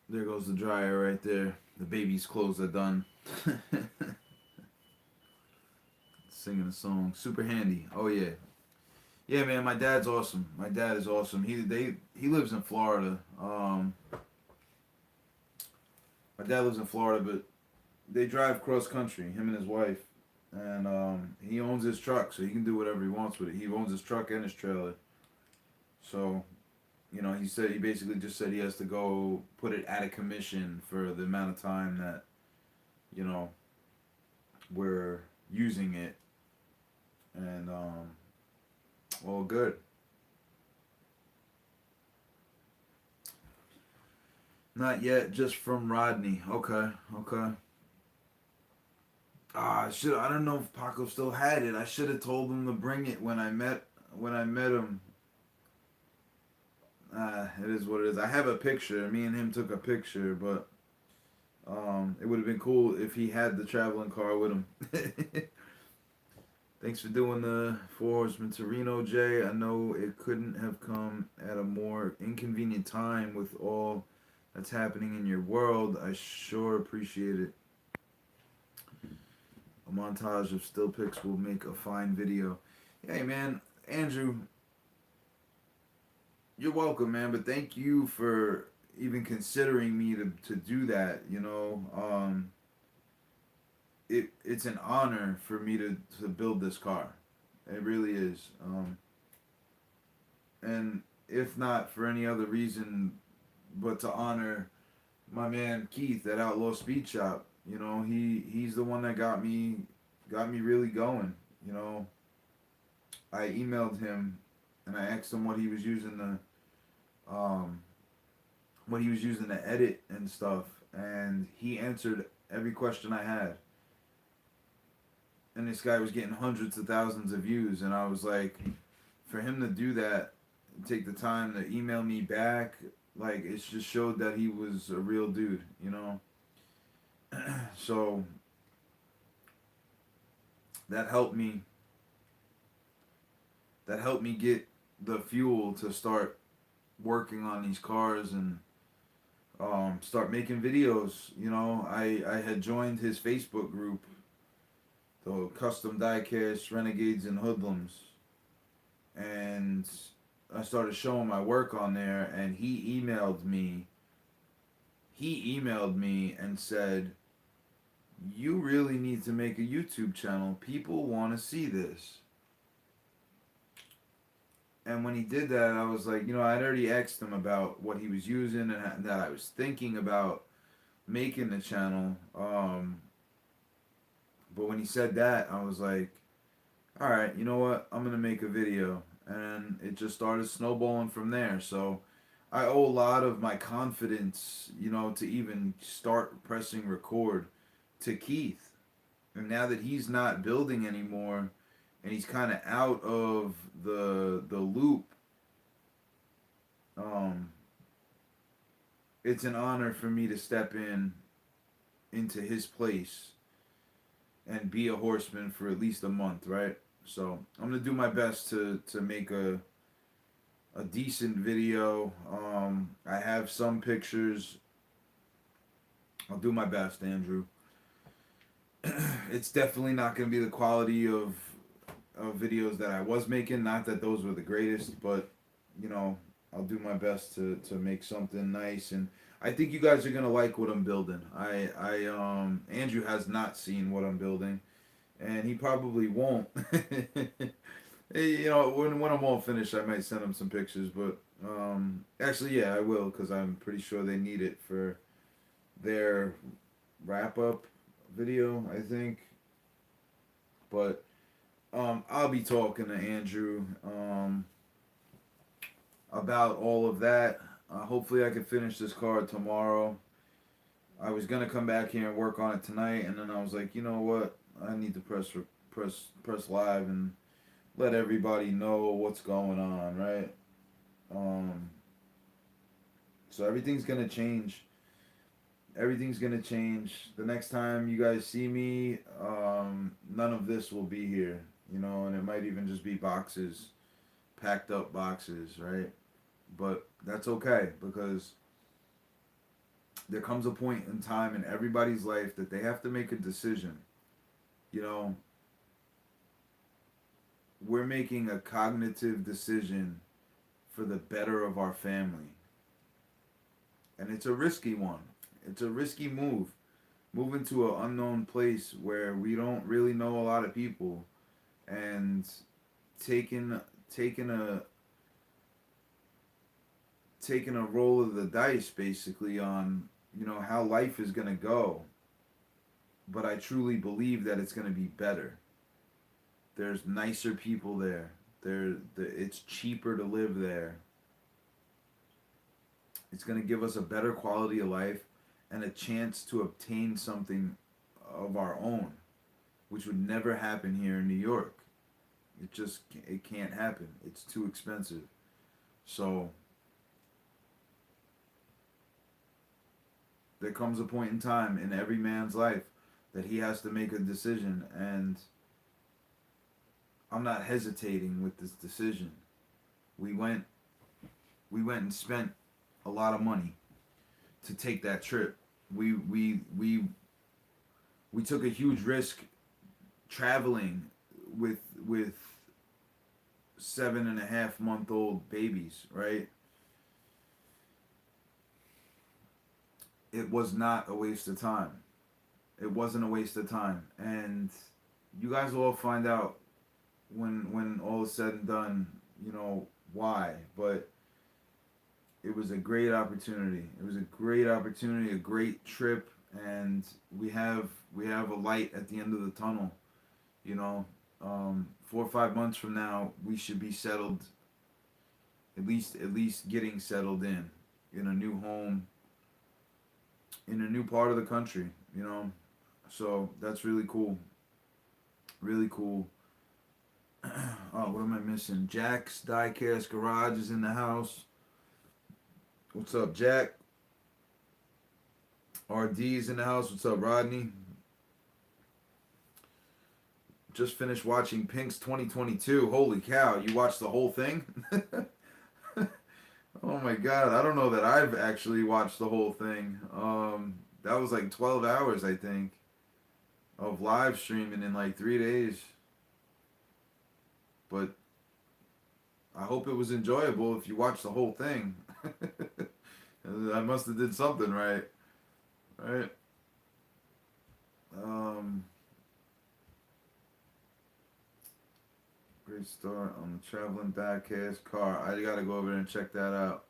there goes the dryer right there. The baby's clothes are done. Singing a song, super handy. Oh yeah, yeah, man. My dad's awesome. My dad is awesome. He lives in Florida. My dad lives in Florida, but they drive cross country. Him and his wife, and he owns his truck, so he can do whatever he wants with it. He owns his truck and his trailer. So, you know, he basically just said he has to go put it at a commission for the amount of time that, you know, we're using it, and all good. Not yet, just from Rodney. Okay, okay. Ah, I don't know if Paco still had it. I should have told him to bring it when I met him. It is what it is. I have a picture. Me and him took a picture, but it would have been cool if he had the traveling car with him. Thanks for doing the Horseman Torino, Jay. I know it couldn't have come at a more inconvenient time with all that's happening in your world. I sure appreciate it. A montage of still pics will make a fine video. Hey, man, Andrew, you're welcome, man. But thank you for even considering me to do that. You know, it's an honor for me to build this car. It really is. And if not for any other reason, but to honor my man Keith at Outlaw Speed Shop. You know, he's the one that got me really going. You know, I emailed him and I asked him um what he was using to edit and stuff, and he answered every question I had. And this guy was getting hundreds of thousands of views, and I was like, for him to do that, take the time to email me back, like it just showed that he was a real dude, you know. So that helped me. That helped me get the fuel to start working on these cars and start making videos. You know, I had joined his Facebook group, the Custom Diecast Renegades and Hoodlums, and I started showing my work on there, and he emailed me. He emailed me and said, "You really need to make a YouTube channel. People want to see this." And when he did that, I was like, I'd already asked him about what he was using and that I was thinking about making the channel. But when he said that, I was like, all right, you know what? I'm gonna make a video, and it just started snowballing from there. So I owe a lot of my confidence, to even start pressing record to Keith. And now that he's not building anymore, and he's kind of out of the loop, um, it's an honor for me to step into his place and be a horseman for at least a month, right? So I'm gonna do my best to make a decent video. I have some pictures. I'll do my best, Andrew. It's definitely not gonna be the quality of videos that I was making. Not that those were the greatest, but you know, I'll do my best to make something nice, and I think you guys are gonna like what I'm building. Andrew has not seen what I'm building, and he probably won't. Hey, when I'm all finished, I might send him some pictures, but actually, yeah, I will, because I'm pretty sure they need it for their wrap up video, I think. But I'll be talking to Andrew about all of that. Hopefully, I can finish this card tomorrow. I was gonna come back here and work on it tonight, and then I was like, you know what? I need to press live and let everybody know what's going on, right? Um, so everything's gonna change. Everything's gonna change. The next time you guys see me, none of this will be here, and it might even just be boxes, packed up boxes, right? But that's okay, because there comes a point in time in everybody's life that they have to make a decision. You know, we're making a cognitive decision for the better of our family. And it's a risky one. It's a risky move. Moving to an unknown place where we don't really know a lot of people, and taking taking a taking a roll of the dice, basically, on how life is going to go. But I truly believe that it's going to be better. There's nicer people there. It's cheaper to live there. It's going to give us a better quality of life and a chance to obtain something of our own, which would never happen here in New York. It can't happen. It's too expensive. So there comes a point in time in every man's life that he has to make a decision, and I'm not hesitating with this decision. We went and spent a lot of money to take that trip. We took a huge risk traveling with 7.5-month-old babies, right? It was not a waste of time. It wasn't a waste of time, and you guys will all find out when all is said and done, why. But it was a great opportunity. It was a great opportunity, a great trip, and we have a light at the end of the tunnel. 4 or 5 months from now, we should be settled. At least getting settled in a new home, in a new part of the country. So that's really cool. Really cool. Oh, what am I missing? Jack's Diecast Garage is in the house. What's up, Jack? RD's in the house. What's up, Rodney? Just finished watching Pink's 2022. Holy cow, you watched the whole thing? Oh my god, I don't know that I've actually watched the whole thing. That was like 12 hours, I think, of live streaming in like 3 days. But I hope it was enjoyable if you watched the whole thing. I must have did something right. Right? Um, Great start on the traveling Diecast car. I gotta go over there and check that out.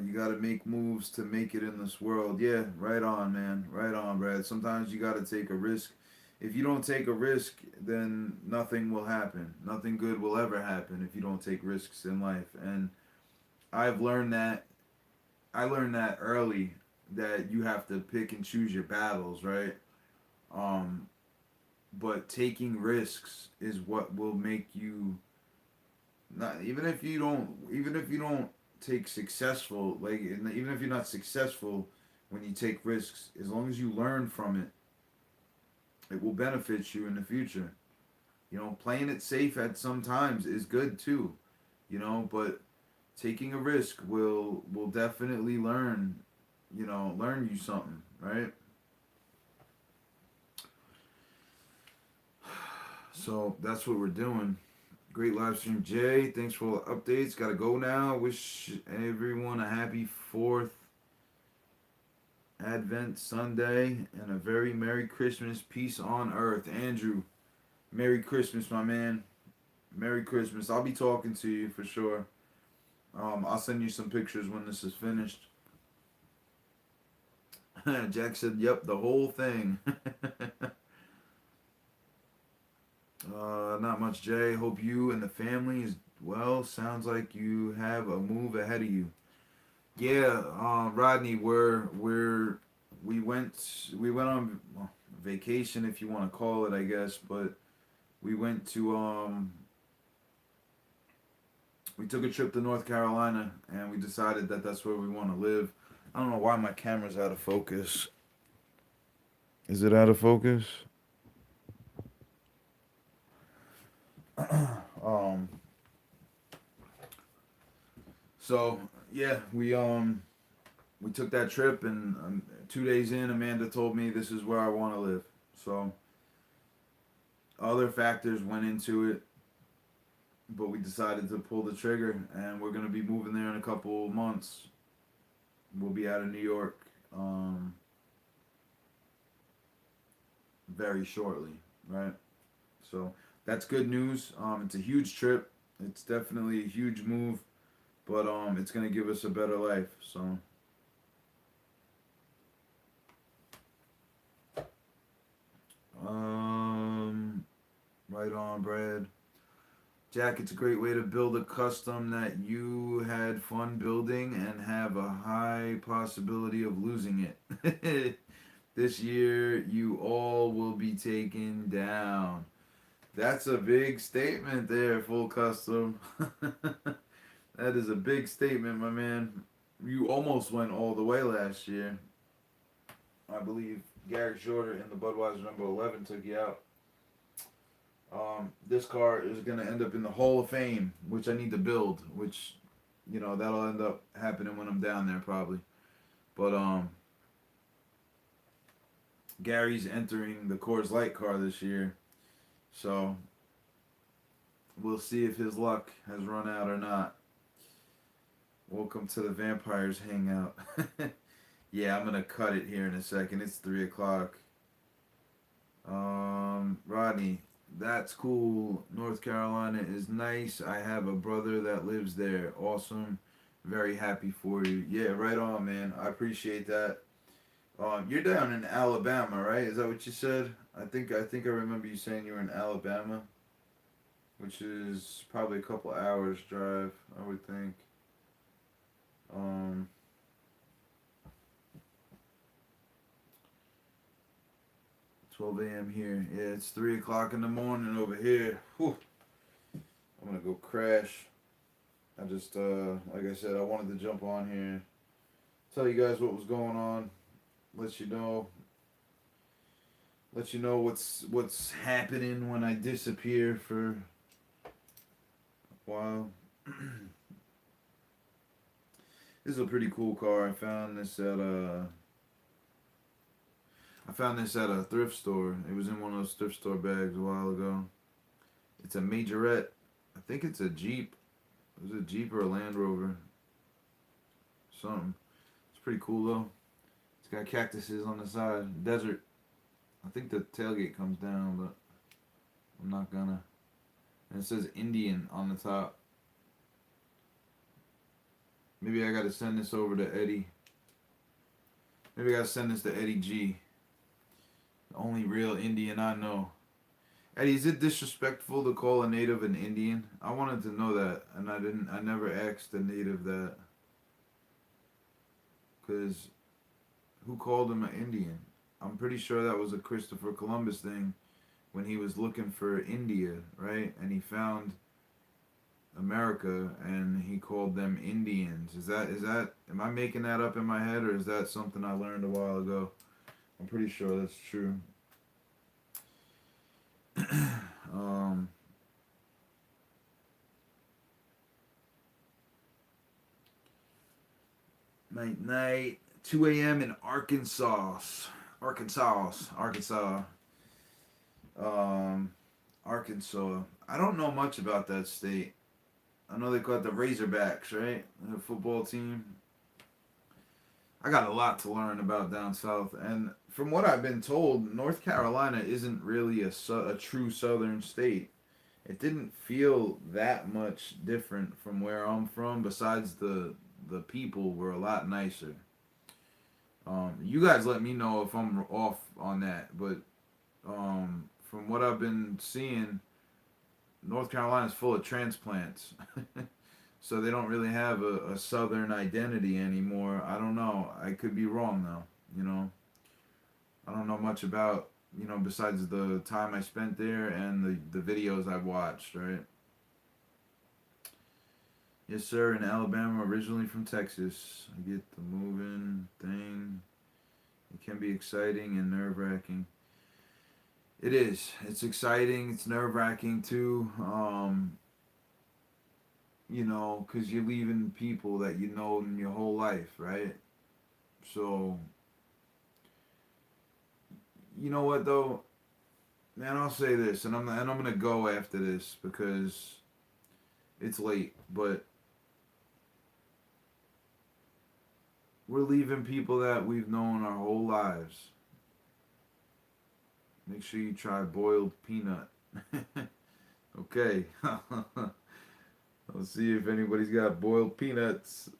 You gotta make moves to make it in this world. Yeah, right on, man. Right on, Brad. Sometimes you gotta take a risk. If you don't take a risk, then nothing will happen. Nothing good will ever happen if you don't take risks in life. And I've learned that. I learned that early, that you have to pick and choose your battles, right? Um, but taking risks is what will make you, not even if you don't take successful, like, even if you're not successful when you take risks, as long as you learn from it will benefit you in the future. Playing it safe at some times is good too, but taking a risk will definitely learn you something, right? So that's what we're doing. Great live stream, Jay. Thanks for all the updates. Gotta go now. Wish everyone a happy 4th Advent Sunday and a very Merry Christmas. Peace on earth. Andrew, Merry Christmas, my man. Merry Christmas. I'll be talking to you for sure. I'll send you some pictures when this is finished. Jack said, yep, the whole thing. Not much, Jay. Hope you and the family is well. Sounds like you have a move ahead of you. Yeah, Rodney, we went on, well, vacation, if you want to call it, I guess, but we went to we took a trip to North Carolina, and we decided that that's where we want to live. I don't know why my camera's out of focus. Is it out of focus? um. So yeah, we took that trip, and 2 days in, Amanda told me this is where I want to live. So other factors went into it, but we decided to pull the trigger, and we're gonna be moving there in a couple months. We'll be out of New York very shortly, right? So that's good news. It's a huge trip. It's definitely a huge move, but it's gonna give us a better life. So. Um, right on, Brad. Jack, it's a great way to build a custom that you had fun building and have a high possibility of losing it. This year, you all will be taken down. That's a big statement there, Full Custom. That is a big statement, my man. You almost went all the way last year. I believe Garrett Shorter in the Budweiser number 11 took you out. This car is going to end up in the Hall of Fame, which I need to build, which, that'll end up happening when I'm down there probably. But Gary's entering the Coors Light car this year, so we'll see if his luck has run out or not. Welcome to the Vampires Hangout. Yeah, I'm going to cut it here in a second. It's 3 o'clock. Rodney, that's cool. North Carolina is nice. I have a brother that lives there. Awesome. Very happy for you. Yeah, right on, man. I appreciate that. You're down in Alabama, right? Is that what you said? I think I remember you saying you were in Alabama, which is probably a couple hours drive, I would think. Um, 12 a.m. here. Yeah, it's 3 o'clock in the morning over here. Whew. I'm gonna go crash. I just, like I said, I wanted to jump on here, tell you guys what was going on, let you know, what's happening when I disappear for a while. This is a pretty cool car. I I found this at a thrift store. It was in one of those thrift store bags a while ago. It's a majorette. I think it's a Jeep. It was a Jeep or a Land Rover. Something. It's pretty cool though. It's got cactuses on the side. Desert. I think the tailgate comes down, but I'm not gonna. And it says Indian on the top. Maybe I gotta send this over to Eddie. Maybe I gotta send this to Eddie G. The only real Indian I know. Eddie, is it disrespectful to call a native an Indian? I wanted to know that, and I didn't. I never asked a native that. Cause who called him an Indian? I'm pretty sure that was a Christopher Columbus thing when he was looking for India, right? And he found America and he called them Indians. Is that am I making that up in my head or is that something I learned a while ago? I'm pretty sure that's true. um night 2 a.m. in Arkansas. Arkansas. Um Arkansas. I don't know much about that state. I know they call it the Razorbacks, right? The football team. I got a lot to learn about down south, and from what I've been told, North Carolina isn't really a true southern state. It didn't feel that much different from where I'm from. Besides the people were a lot nicer. You guys let me know if I'm off on that, but from what I've been seeing, North Carolina's full of transplants. So they don't really have a southern identity anymore. I don't know. I could be wrong though. You know, I don't know much about besides the time I spent there and the videos I've watched. Right. Yes, sir. In Alabama, originally from Texas. I get the moving thing. It can be exciting and nerve wracking. It is. It's exciting. It's nerve wracking too. Because you're leaving people that you know in your whole life, right? So, you know what though, man, I'll say this, and I'm gonna go after this because it's late, but we're leaving people that we've known our whole lives. Make sure you try boiled peanut. Okay. Let's see if anybody's got boiled peanuts.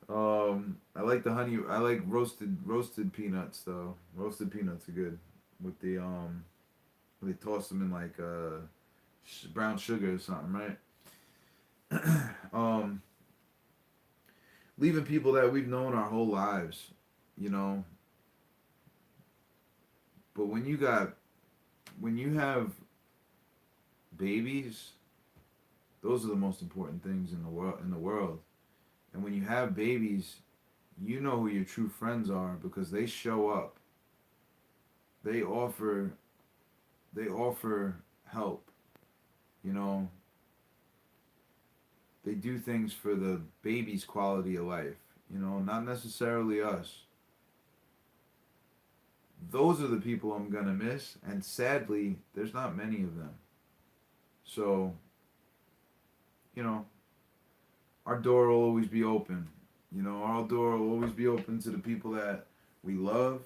I like the honey. I like roasted peanuts though. Roasted peanuts are good with the they toss them in like brown sugar or something, right? um, Leaving people that we've known our whole lives, you know. But when you have babies, those are the most important things in the world. And when you have babies, you know who your true friends are because they show up. They offer they offer help. You know, they do things for the baby's quality of life, not necessarily us. Those are the people I'm going to miss and sadly, there's not many of them. So, you know, our door will always be open. Our door will always be open to the people that we love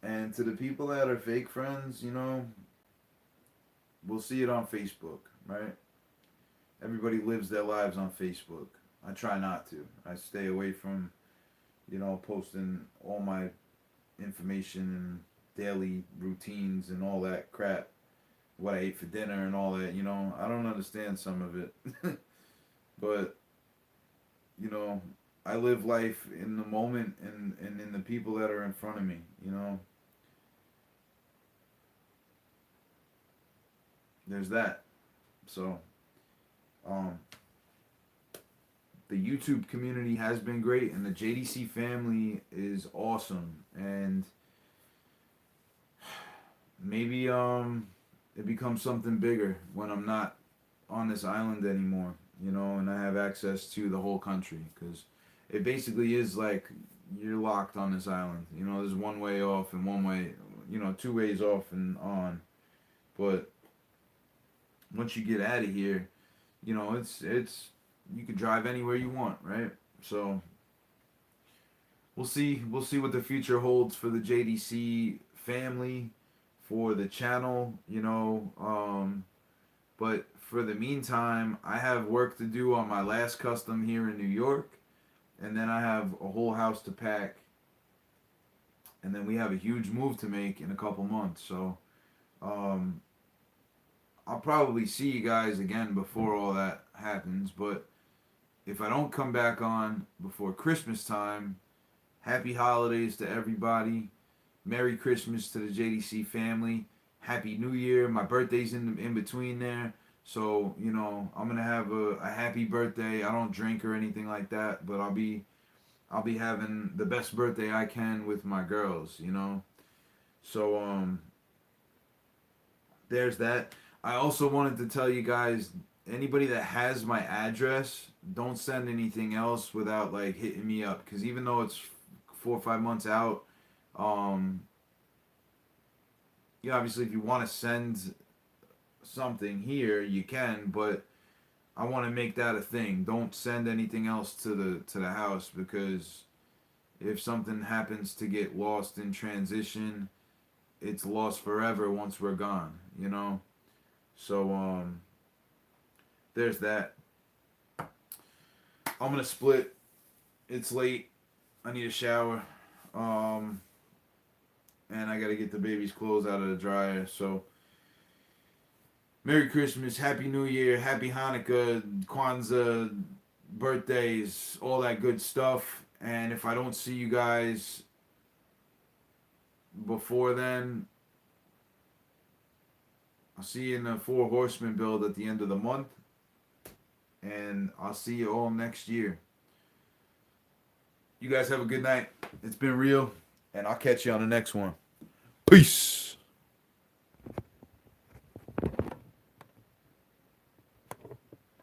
and to the people that are fake friends, we'll see it on Facebook, right? Everybody lives their lives on Facebook. I try not to. I stay away from, posting all my information and daily routines and all that crap. What I ate for dinner and all that, I don't understand some of it. But, I live life in the moment and in the people that are in front of me. There's that. So, um, the YouTube community has been great and the JDC family is awesome. And maybe it becomes something bigger when I'm not on this island anymore, and I have access to the whole country because it basically is like you're locked on this island. You know, there's one way off and one way, you know, two ways off and on. But once you get out of here, you know, it's you can drive anywhere you want, right? So we'll see what the future holds for the JDC family, for the channel, you know. But for the meantime, I have work to do on my last custom here in New York, and then I have a whole house to pack, and then we have a huge move to make in a couple months. So um, I'll probably see you guys again before all that happens. But if I don't come back on before Christmas time, happy holidays to everybody. Merry Christmas to the JDC family. Happy New Year. My birthday's in between there. So, you know, I'm gonna have a happy birthday. I don't drink or anything like that, but I'll be having the best birthday I can with my girls, you know. So there's that. I also wanted to tell you guys, anybody that has my address, don't send anything else without like hitting me up, because even though it's 4 or 5 months out, um, yeah, obviously if you want to send something here, you can, but I want to make that a thing. Don't send anything else to the house, because if something happens to get lost in transition, it's lost forever once we're gone, you know? So there's that. I'm gonna split. It's late. I need a shower. Um and I gotta get the baby's clothes out of the dryer. So Merry Christmas, Happy New Year, Happy Hanukkah, Kwanzaa, birthdays, all that good stuff. And if I don't see you guys before then, I'll see you in the Four Horsemen build at the end of the month. And I'll see you all next year. You guys have a good night. It's been real. And I'll catch you on the next one. Peace.